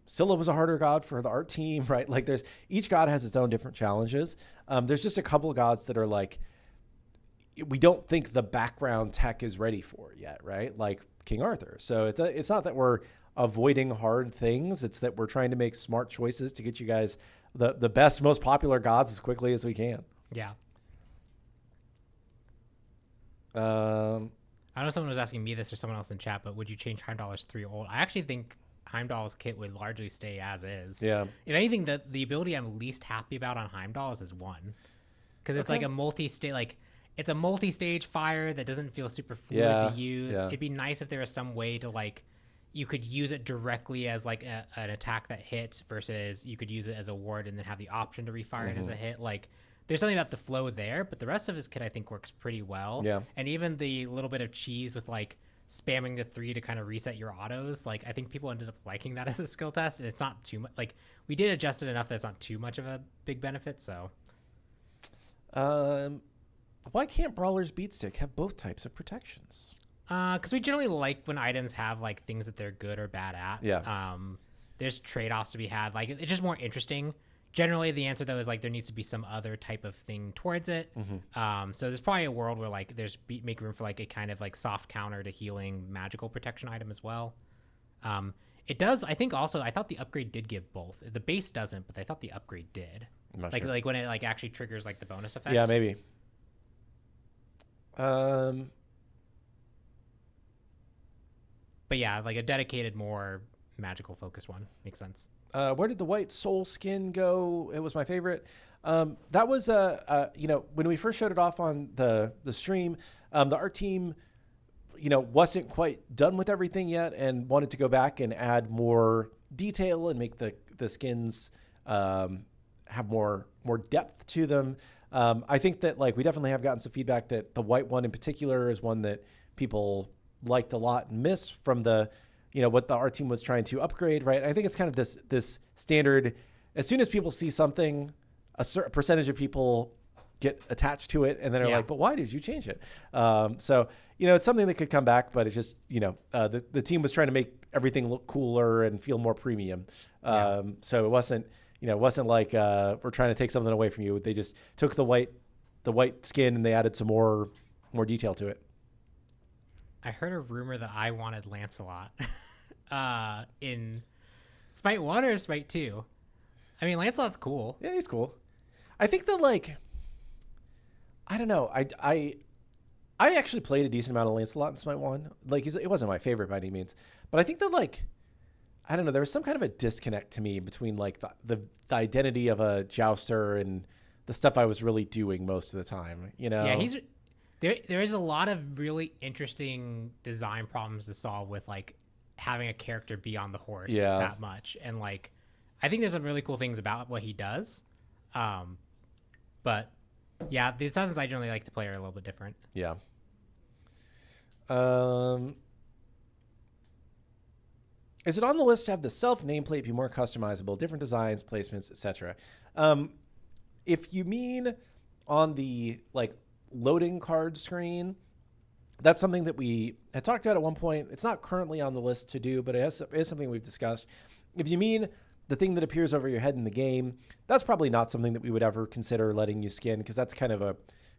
Scylla was a harder god for the art team, right? Like each god has its own different challenges. There's just a couple of gods that are like, we don't think the background tech is ready for it yet, right? Like King Arthur. So it's not that we're avoiding hard things. It's that we're trying to make smart choices to get you guys the best, most popular gods as quickly as we can. Yeah. I know someone was asking me this or someone else in chat, but would you change Heimdall's 3 ult? I actually think Heimdall's kit would largely stay as is. Yeah. If anything, the ability I'm least happy about on Heimdall's is 1. Because it's like a multi-stage, like it's a multi-stage fire that doesn't feel super fluid to use. Yeah. It'd be nice if there was some way to like, you could use it directly as like an attack that hits versus you could use it as a ward and then have the option to refire it as a hit. Like, there's something about the flow there, but the rest of his kit I think works pretty well. Yeah. And even the little bit of cheese with like spamming the 3 to kind of reset your autos, like I think people ended up liking that as a skill test, and it's not too much. Like, we did adjust it enough that it's not too much of a big benefit. So, why can't Brawler's Beatstick have both types of protections? Because we generally like when items have like things that they're good or bad at. Yeah. There's trade-offs to be had. Like, it's just more interesting. Generally, the answer though is like there needs to be some other type of thing towards it. So there's probably a world where like make room for like a kind of like soft counter to healing magical protection item as well. It does. I think also I thought the upgrade did give both. The base doesn't, but I thought the upgrade did. I'm not like sure. like when it like actually triggers like the bonus effect. Yeah, maybe. But yeah, like a dedicated, more magical focus one makes sense. Where did the white soul skin go? It was my favorite. That was when we first showed it off on the stream, the art team, wasn't quite done with everything yet and wanted to go back and add more detail and make the skins have more depth to them. I think that like we definitely have gotten some feedback that the white one in particular is one that people liked a lot and missed from the what the art team was trying to upgrade, right? I think it's kind of this standard. As soon as people see something, a certain percentage of people get attached to it, and then are like, "But why did you change it?" So it's something that could come back, but it's just the team was trying to make everything look cooler and feel more premium. So it wasn't like we're trying to take something away from you. They just took the white skin and they added some more detail to it. I heard a rumor that I wanted Lancelot in Smite 1 or Smite 2. I mean, Lancelot's cool. Yeah, he's cool. I think that like, I don't know. I actually played a decent amount of Lancelot in Smite 1. Like, it wasn't my favorite by any means, but I think that like, I don't know. There was some kind of a disconnect to me between like the identity of a jouster and the stuff I was really doing most of the time. You know? Yeah, there is a lot of really interesting design problems to solve with like having a character be on the horse that much, and like I think there's some really cool things about what he does. But yeah, the assassins I generally like to play are a little bit different. Yeah. Is it on the list to have the self nameplate be more customizable, different designs, placements, etc.? If you mean on the like loading card screen, that's something that we had talked about at one point. It's not currently on the list to do, but it is something we've discussed. If you mean the thing that appears over your head in the game, that's probably not something that we would ever consider letting you skin, because that's kind of a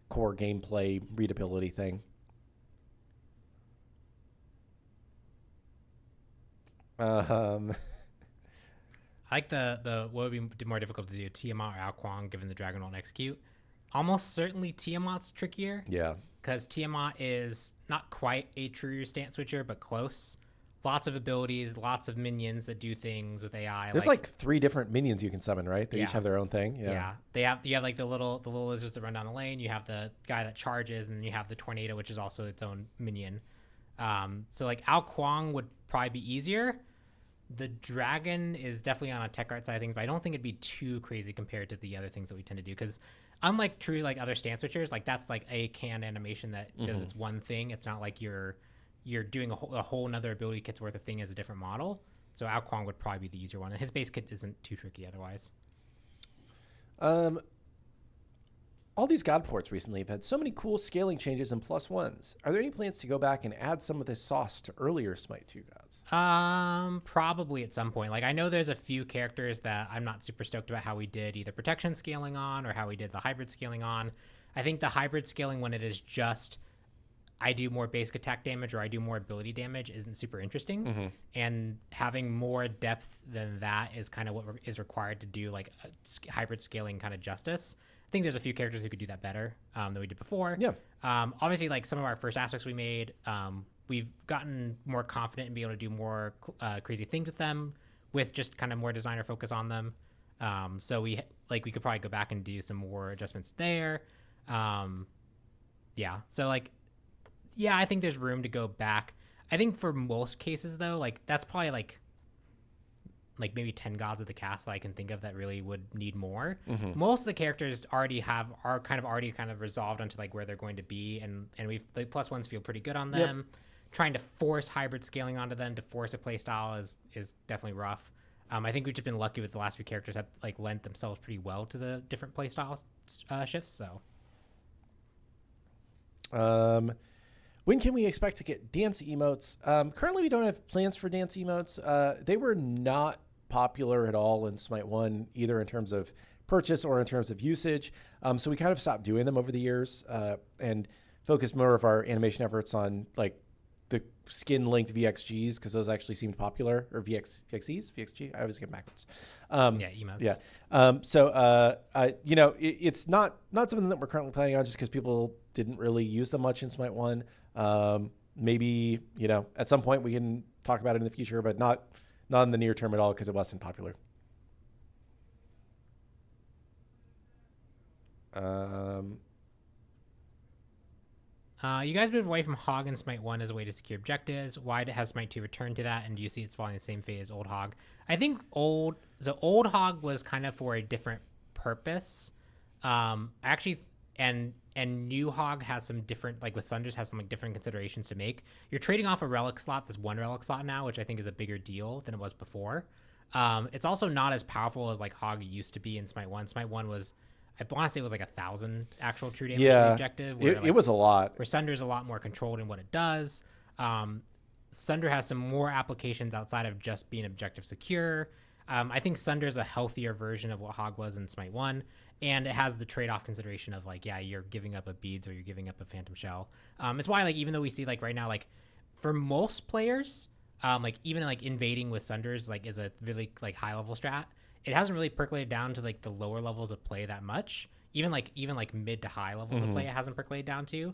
core gameplay readability thing. I like the what would be more difficult to do, Tiamat or Ao Kuang, given the Dragon Roll and Execute. Almost certainly Tiamat's trickier. Yeah. Because Tiamat is not quite a true stance switcher, but close. Lots of abilities, lots of minions that do things with AI. There's like 3 different minions you can summon, right? They each have their own thing. Yeah. You have like the little lizards that run down the lane. You have the guy that charges, and then you have the tornado, which is also its own minion. So like Ao Kuang would probably be easier. The dragon is definitely on a tech art side of things, but I don't think it'd be too crazy compared to the other things that we tend to do. Because unlike true like other stance switchers, like that's like a canned animation that does its one thing. It's not like you're doing a whole nother ability kit's worth of thing as a different model. So Ao Kuang would probably be the easier one. And his base kit isn't too tricky otherwise. All these God ports recently have had so many cool scaling changes and +1s. Are there any plans to go back and add some of this sauce to earlier Smite 2 gods? Probably at some point. Like I know there's a few characters that I'm not super stoked about how we did either protection scaling on or how we did the hybrid scaling on. I think the hybrid scaling, when it is just I do more basic attack damage or I do more ability damage, isn't super interesting. And having more depth than that is kind of what is required to do like a hybrid scaling kind of justice. I think there's a few characters who could do that better than we did before. Yeah. Obviously, like some of our first aspects we made, we've gotten more confident in being able to do more crazy things with them, with just kind of more designer focus on them. So we could probably go back and do some more adjustments there. Yeah. So like, yeah, I think there's room to go back. I think for most cases though, like that's probably like maybe 10 gods of the cast that I can think of that really would need more. Most of the characters are kind of resolved onto like where they're going to be, and we've the +1s feel pretty good on them. Trying to force hybrid scaling onto them to force a playstyle is definitely rough. I think we've just been lucky with the last few characters that like lent themselves pretty well to the different playstyle shifts. So when can we expect to get dance emotes? Currently, we don't have plans for dance emotes. They were not popular at all in Smite 1, either in terms of purchase or in terms of usage. So we kind of stopped doing them over the years and focused more of our animation efforts on like the skin linked VXGs, because those actually seemed popular, or VXEs, VXG. I always get backwards. Emotes. Yeah. It's not something that we're currently planning on, just because people didn't really use them much in Smite 1. Maybe, at some point we can talk about it in the future, but not in the near term at all, because it wasn't popular. You guys moved away from Hog in Smite 1 as a way to secure objectives. Why has Smite 2 returned to that? And do you see it's following the same fate as Old Hog? I think Old Hog was kind of for a different purpose. And New Hog has some different, like with Sunders, has some like different considerations to make. You're trading off a relic slot, this one relic slot now, which I think is a bigger deal than it was before. It's also not as powerful as like Hog used to be in Smite 1. Smite 1 was, I want to say it was like 1,000 actual true damage objective. It was a lot. Where Sunder's a lot more controlled in what it does. Sunder has some more applications outside of just being objective secure. I think Sunder's a healthier version of what Hog was in Smite 1. And it has the trade-off consideration of like, yeah, you're giving up a beads or you're giving up a phantom shell. It's why like even though we see like right now, like for most players, like even like invading with Sunders like is a really like high level strat. It hasn't really percolated down to like the lower levels of play that much. Even like mid to high levels of play, it hasn't percolated down to.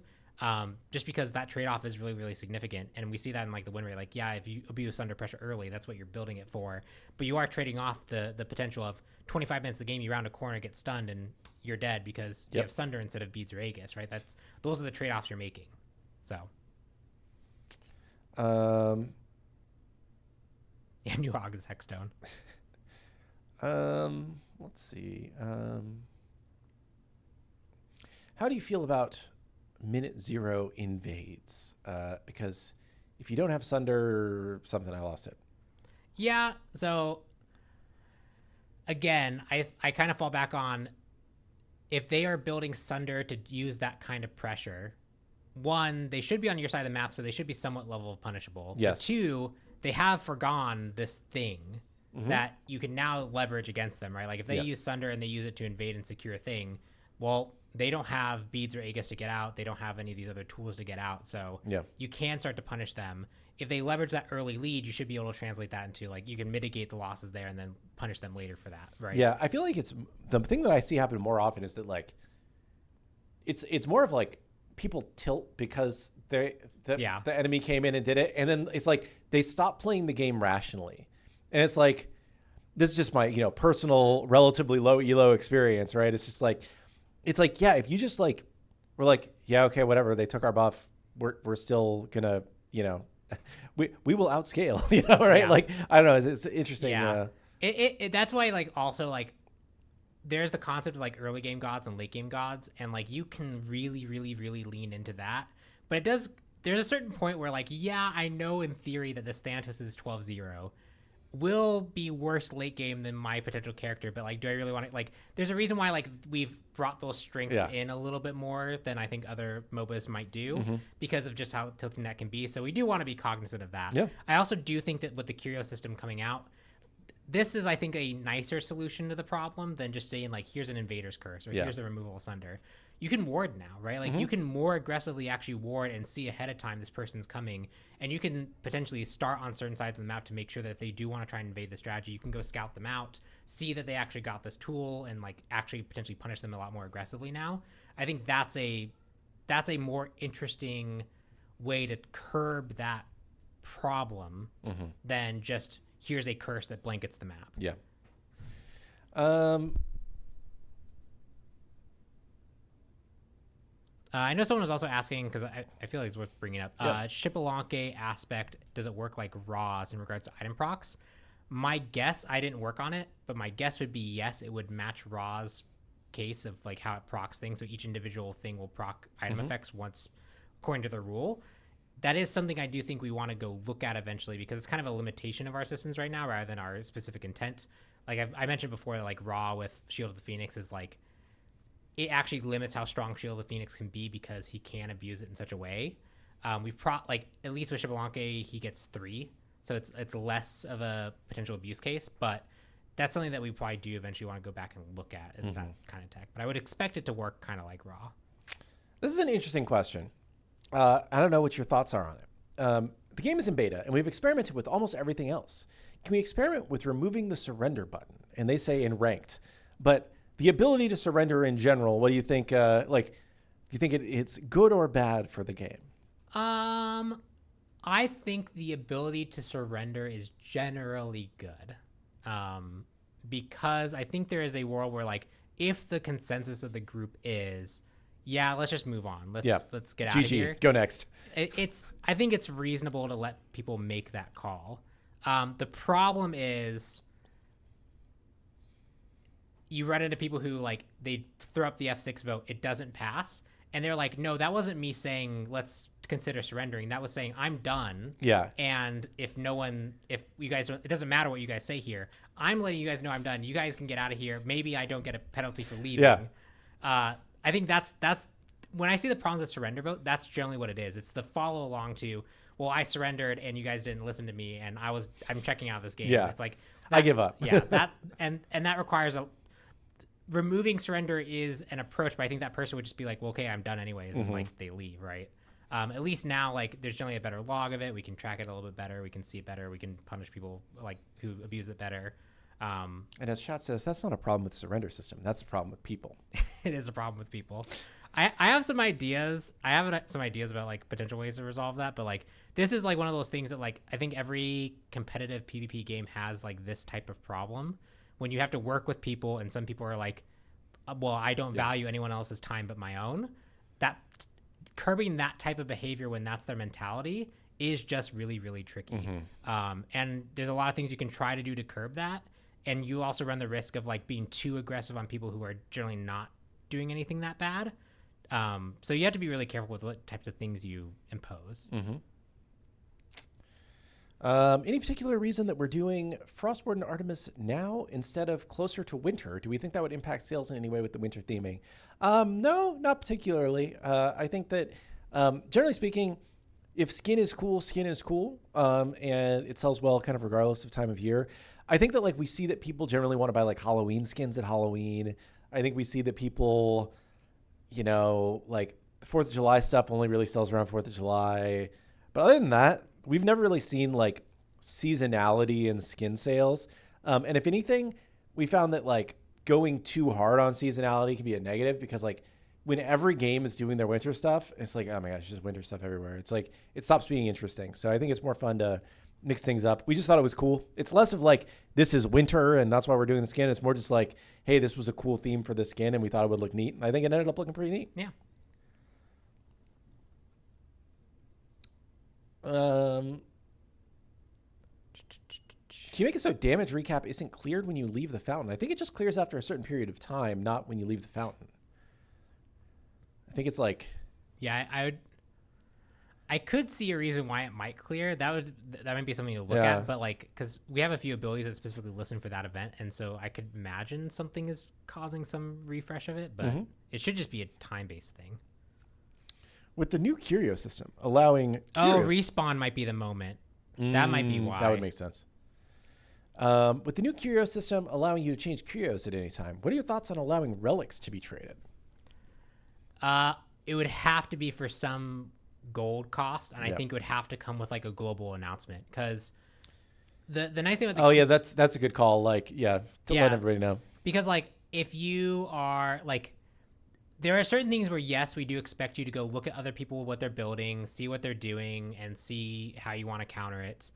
just because that trade-off is really, really significant. And we see that in like the win rate. Like, yeah, if you abuse under pressure early, that's what you're building it for. But you are trading off the potential of 25 minutes of the game, you round a corner, get stunned, and you're dead because you have Sunder instead of Beads or Aegis, right? Those are the trade-offs you're making. So. Yeah, New August Hexstone. Let's see. How do you feel about minute 0 invades? Because if you don't have Sunder or something, I lost it. Yeah, so again, I kind of fall back on if they are building Sunder to use that kind of pressure, one, they should be on your side of the map, so they should be somewhat level punishable. Yes. But two, they have forgone this thing that you can now leverage against them, right? Like if they use Sunder and they use it to invade and secure a thing, well, they don't have Beads or Aegis to get out. They don't have any of these other tools to get out. So you can start to punish them. If they leverage that early lead, you should be able to translate that into like you can mitigate the losses there and then punish them later for that, right? Yeah, I feel like it's the thing that I see happen more often is that like it's more of like people tilt because the enemy came in and did it, and then it's like they stop playing the game rationally, and it's like this is just my personal relatively low elo experience, right? It's like if you just like we're like okay, whatever, they took our buff, we're still gonna we will outscale, right? Like I don't know, it's interesting. That's why like also like there's the concept of like early game gods and late game gods, and like you can really, really, really lean into that. But there's a certain point where like, yeah, I know in theory that this Thanatos is 12-0 will be worse late game than my potential character, but like, do I really want to, like, there's a reason why like we've brought those strengths in a little bit more than I think other MOBAs might do because of just how tilting that can be. So we do want to be cognizant of that. Yeah. I also do think that with the Curio system coming out, this is, I think, a nicer solution to the problem than just saying, like, here's an Invader's Curse or here's the removal of Sunder. You can ward now, right? Like, you can more aggressively actually ward and see ahead of time this person's coming, and you can potentially start on certain sides of the map to make sure that if they do want to try and invade the strategy, you can go scout them out, see that they actually got this tool, and, like, actually potentially punish them a lot more aggressively now. I think that's a more interesting way to curb that problem than just here's a curse that blankets the map. Yeah. I know someone was also asking, because I feel like it's worth bringing up, Xbalanque aspect, does it work like Raws in regards to item procs? My guess, I didn't work on it, but my guess would be yes, it would match Raws case of like how it procs things, so each individual thing will proc item effects once according to the rule. That is something I do think we want to go look at eventually, because it's kind of a limitation of our systems right now rather than our specific intent. Like I mentioned before, like Raw with Shield of the Phoenix is like, it actually limits how strong Shield of the Phoenix can be because he can abuse it in such a way. Like at least with Xbalanque, he gets 3, so it's less of a potential abuse case. But that's something that we probably do eventually want to go back and look at is that kind of tech. But I would expect it to work kind of like Raw. This is an interesting question. I don't know what your thoughts are on it. The game is in beta, and we've experimented with almost everything else. Can we experiment with removing the surrender button? And they say in ranked, but the ability to surrender in general, what do you think? Do you think it's good or bad for the game? I think the ability to surrender is generally good, because I think there is a world where, like, if the consensus of the group is, yeah, let's just move on. Let's get out of here. Go next. I think it's reasonable to let people make that call. The problem is you run into people who, like, they throw up the F6 vote, it doesn't pass, and they're like, no, that wasn't me saying let's consider surrendering. That was saying I'm done. Yeah. And if you guys don't, it doesn't matter what you guys say here. I'm letting you guys know I'm done. You guys can get out of here. Maybe I don't get a penalty for leaving. Yeah. I think that's when I see the problems with surrender vote, that's generally what it is. It's the follow along to, well, I surrendered and you guys didn't listen to me, and I'm checking out this game. Yeah. It's like I give up. Yeah. That requires removing surrender is an approach, but I think that person would just be like, well, okay, I'm done anyways, and like they leave, right? At least now, like, there's generally a better log of it. We can track it a little bit better. We can see it better. We can punish people like who abuse it better. And as chat says, that's not a problem with the surrender system. That's a problem with people. It is a problem with people. I have some ideas. I have some ideas about like potential ways to resolve that, but like this is like one of those things that like I think every competitive PvP game has like this type of problem when you have to work with people and some people are like, well, I don't value anyone else's time but my own. That curbing that type of behavior when that's their mentality is just really, really tricky. And there's a lot of things you can try to do to curb that. And you also run the risk of like being too aggressive on people who are generally not doing anything that bad. So you have to be really careful with what types of things you impose. Any particular reason that we're doing Frostwarden Artemis now instead of closer to winter? Do we think that would impact sales in any way with the winter theming? No, not particularly. I think that generally speaking, if skin is cool, and it sells well kind of regardless of time of year. I think that like we see that people generally want to buy like Halloween skins at Halloween. I think we see that people, you know, like the 4th of July stuff only really sells around 4th of July. But other than that, we've never really seen like seasonality in skin sales. And if anything, we found that like going too hard on seasonality can be a negative because like when every game is doing their winter stuff, it's like, oh my gosh, it's just winter stuff everywhere. It's like, it stops being interesting. So I think it's more fun to mix things up. We just thought it was cool. It's less of like, this is winter and that's why we're doing the skin. It's more just like, hey, this was a cool theme for the skin and we thought it would look neat. And I think it ended up looking pretty neat. Yeah. Can you make it so damage recap isn't cleared when you leave the fountain? I think it just clears after a certain period of time, not when you leave the fountain. I think it's like... Yeah, I could see a reason why it might clear. That might be something to look at, but like, because we have a few abilities that specifically listen for that event, and so I could imagine something is causing some refresh of it, but it should just be a time-based thing. With the new Curio system, allowing... respawn might be the moment. That might be why. That would make sense. With the new Curio system, allowing you to change Curios at any time, what are your thoughts on allowing relics to be traded? It would have to be for some gold cost, and I think it would have to come with like a global announcement, because the nice thing about the that's a good call. Like, let everybody know. Because like if you are like, there are certain things where yes, we do expect you to go look at other people, what they're building, see what they're doing, and see how you want to counter it.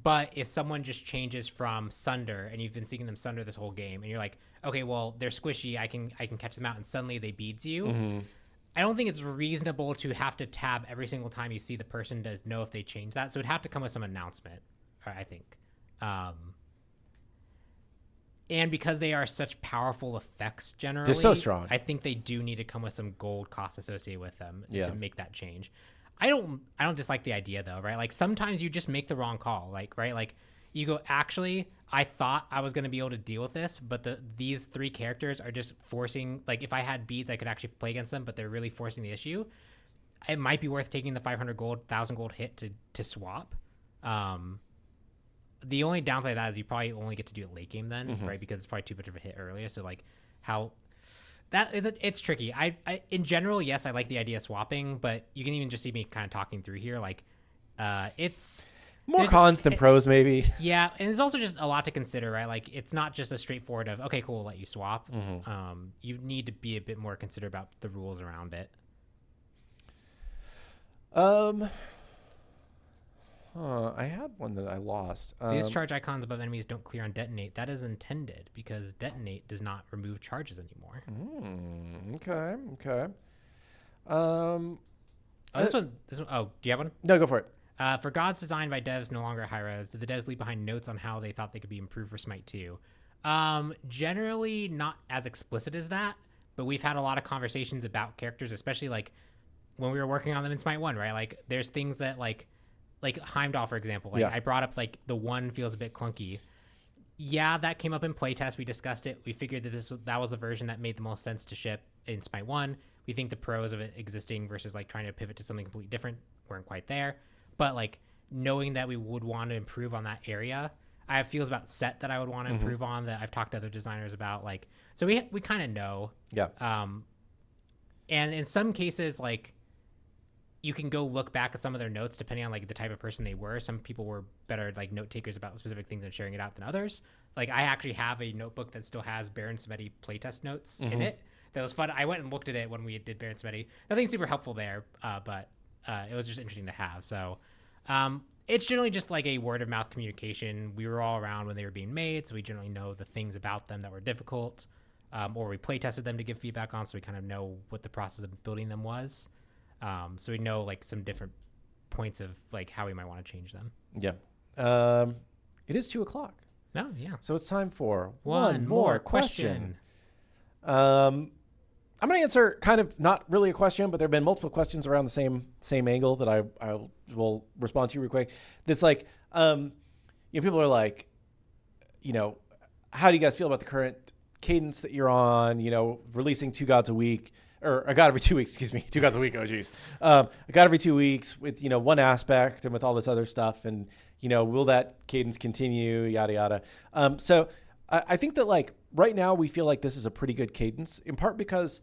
But if someone just changes from Sunder and you've been seeing them Sunder this whole game, and you're like, okay, well they're squishy, I can catch them out, and suddenly they beads you. I don't think it's reasonable to have to tab every single time you see the person to know if they change that. So it'd have to come with some announcement, I think. And because they are such powerful effects generally, they're so strong. I think they do need to come with some gold costs associated with them to make that change. I don't dislike the idea though, right? Like sometimes you just make the wrong call, like, right? Like you go, actually, I thought I was going to be able to deal with this, but these 3 characters are just forcing, like if I had beads, I could actually play against them, but they're really forcing the issue. It might be worth taking the 500 gold, 1,000 gold hit to swap. The only downside of that is you probably only get to do it late game then, right? Because it's probably too much of a hit earlier. So like it's tricky. I in general, yes, I like the idea of swapping, but you can even just see me kind of talking through here. Like it's more cons than pros, maybe. Yeah, and it's also just a lot to consider, right? Like it's not just a straightforward of, okay, cool, we'll let you swap. You need to be a bit more considerate about the rules around it. I had one that I lost. These charge icons above enemies don't clear on detonate. That is intended because detonate does not remove charges anymore. Okay. This one. Oh, do you have one? No, go for it. For gods designed by devs no longer Hi-Rez, did the devs leave behind notes on how they thought they could be improved for SMITE 2? Generally not as explicit as that, but we've had a lot of conversations about characters, especially like when we were working on them in SMITE 1, right? Like there's things that like Heimdall, for example, like I brought up like the one feels a bit clunky. Yeah, that came up in playtest. We discussed it. We figured that that was the version that made the most sense to ship in SMITE 1. We think the pros of it existing versus like trying to pivot to something completely different weren't quite there. But like knowing that we would want to improve on that area, I have feels about Sept that I would want to improve on, that I've talked to other designers about. Like, so we kind of know. Yeah. And in some cases, like you can go look back at some of their notes depending on like the type of person they were. Some people were better like note takers about specific things and sharing it out than others. Like I actually have a notebook that still has Baron Samedi playtest notes in it that was fun. I went and looked at it when we did Baron Smitty. Nothing super helpful there, but it was just interesting to have. So it's generally just like a word of mouth communication. We were all around when they were being made, so we generally know the things about them that were difficult, or we play tested them to give feedback on, so we kind of know what the process of building them was. So we know like some different points of like how we might want to change them. Yeah. It is 2:00. Oh, yeah. So it's time for One more question. I'm going to answer kind of not really a question, but there have been multiple questions around the same angle that I will respond to real quick. That's like, people are like, how do you guys feel about the current cadence that you're on? Releasing 2 gods a week, or a god every 2 weeks. Excuse me, 2 gods a week. Oh, geez, a god every 2 weeks with one aspect and with all this other stuff, and will that cadence continue? Yada yada. So I think that like right now we feel like this is a pretty good cadence, in part because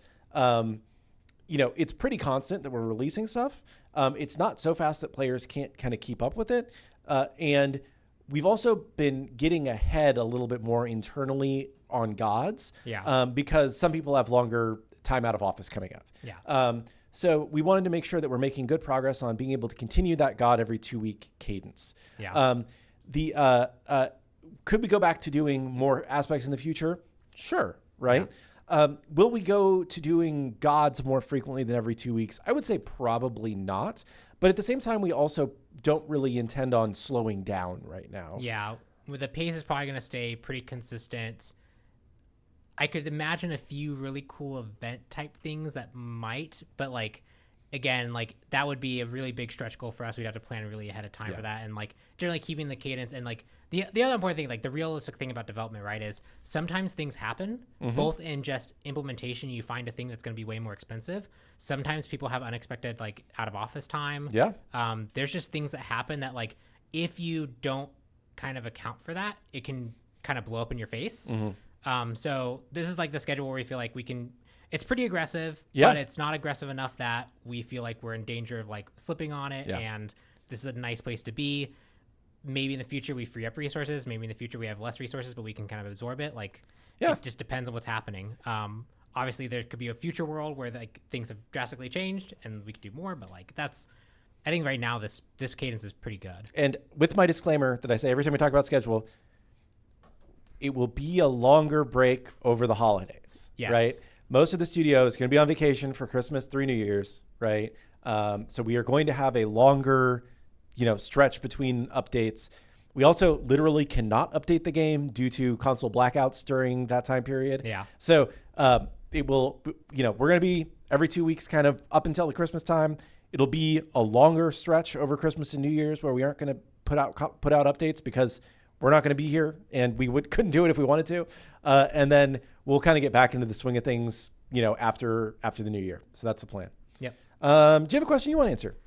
it's pretty constant that we're releasing stuff. It's not so fast that players can't kind of keep up with it, and we've also been getting ahead a little bit more internally on gods, because some people have longer time out of office coming up. So we wanted to make sure that we're making good progress on being able to continue that god every 2 week cadence. Could we go back to doing more aspects in the future? Sure. Right. Will we go to doing gods more frequently than every 2 weeks? I would say probably not. But at the same time, we also don't really intend on slowing down right now. Yeah. The pace is probably going to stay pretty consistent. I could imagine a few really cool event type things that might, but like, again, like that would be a really big stretch goal for us. We'd have to plan really ahead of time for that. And like generally keeping the cadence and like the other important thing, like the realistic thing about development, right, is sometimes things happen both in just implementation. You find a thing that's going to be way more expensive. Sometimes people have unexpected like out of office time. There's just things that happen that like, if you don't kind of account for that, it can kind of blow up in your face. So this is like the schedule where we feel like we can, it's pretty aggressive, but it's not aggressive enough that we feel like we're in danger of like slipping on it. And this is a nice place to be. Maybe in the future we free up resources. Maybe in the future we have less resources, but we can kind of absorb it. Like, it just depends on what's happening. Obviously there could be a future world where like things have drastically changed and we could do more, but like I think right now this cadence is pretty good. And with my disclaimer that I say every time we talk about schedule, it will be a longer break over the holidays, right? Most of the studio is going to be on vacation for Christmas, 3 New Year's, right? So we are going to have a longer, stretch between updates. We also literally cannot update the game due to console blackouts during that time period. So it will, we're going to be every 2 weeks kind of up until the Christmas time. It'll be a longer stretch over Christmas and New Year's where we aren't going to put out updates because we're not going to be here, and we couldn't do it if we wanted to. And then we'll kind of get back into the swing of things, after the new year. So that's the plan. Do you have a question you want to answer?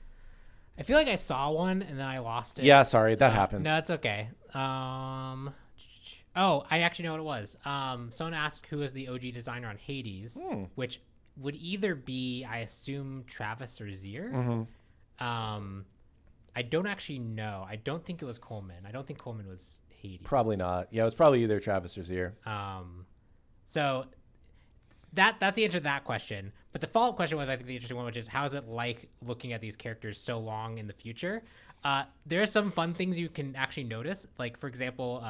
I feel like I saw one and then I lost it. Yeah, sorry, that happens. No, it's okay. I actually know what it was. Someone asked who was the OG designer on Hades, which would either be, I assume, Travis or Zier. I don't actually know. I don't think it was Coleman. I don't think Coleman was Hades. Probably not. Yeah, it was probably either Travis or Zier. So that's the answer to that question. But the follow-up question was, I think, the interesting one, which is, how is it like looking at these characters so long in the future? There are some fun things you can actually notice. Like, for example,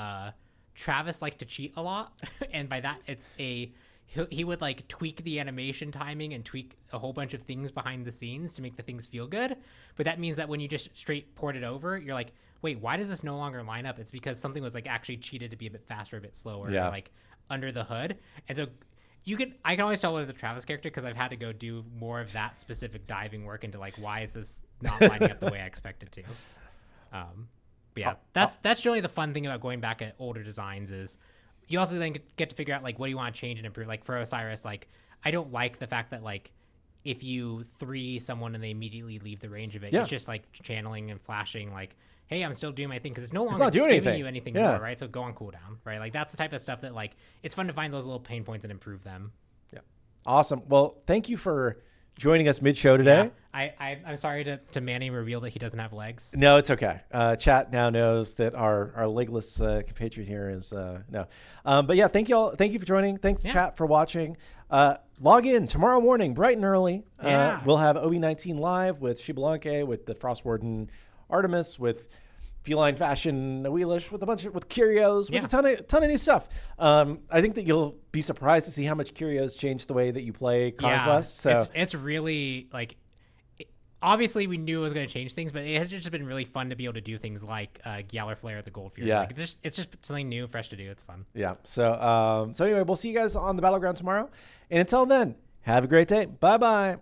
Travis liked to cheat a lot. And by that, he would like tweak the animation timing and tweak a whole bunch of things behind the scenes to make the things feel good. But that means that when you just straight port it over, you're like, wait, why does this no longer line up? It's because something was like actually cheated to be a bit faster, a bit slower, like under the hood. And so I can always tell with the Travis character because I've had to go do more of that specific diving work into like, why is this not lining up the way I expect it to? But yeah, that's generally the fun thing about going back at older designs is you also then get to figure out like, what do you want to change and improve? Like for Osiris, like I don't like the fact that like if you 3 someone and they immediately leave the range of it, it's just like channeling and flashing like, hey, I'm still doing my thing because it's no longer giving you anything more, right? So go on cooldown, right? Like that's the type of stuff that like it's fun to find those little pain points and improve them. Awesome. Well, thank you for joining us mid-show today. I'm sorry to Manny reveal that he doesn't have legs. No, it's okay. Chat now knows that our legless compatriot here is no. But yeah, thank you for joining. Thanks chat for watching. Log in tomorrow morning, bright and early. We'll have OB19 live with Xbalanque, with the Frostwarden Artemis, with Feline Fashion Wheelish, with with Curios, with a ton of new stuff. I think that you'll be surprised to see how much Curios changed the way that you play Conquest. So it's really like. Obviously, we knew it was going to change things, but it has just been really fun to be able to do things like Gyalar Flare at the Gold Fury. Yeah. Like, it's just something new, fresh to do. It's fun. Yeah. So anyway, we'll see you guys on the Battleground tomorrow. And until then, have a great day. Bye-bye.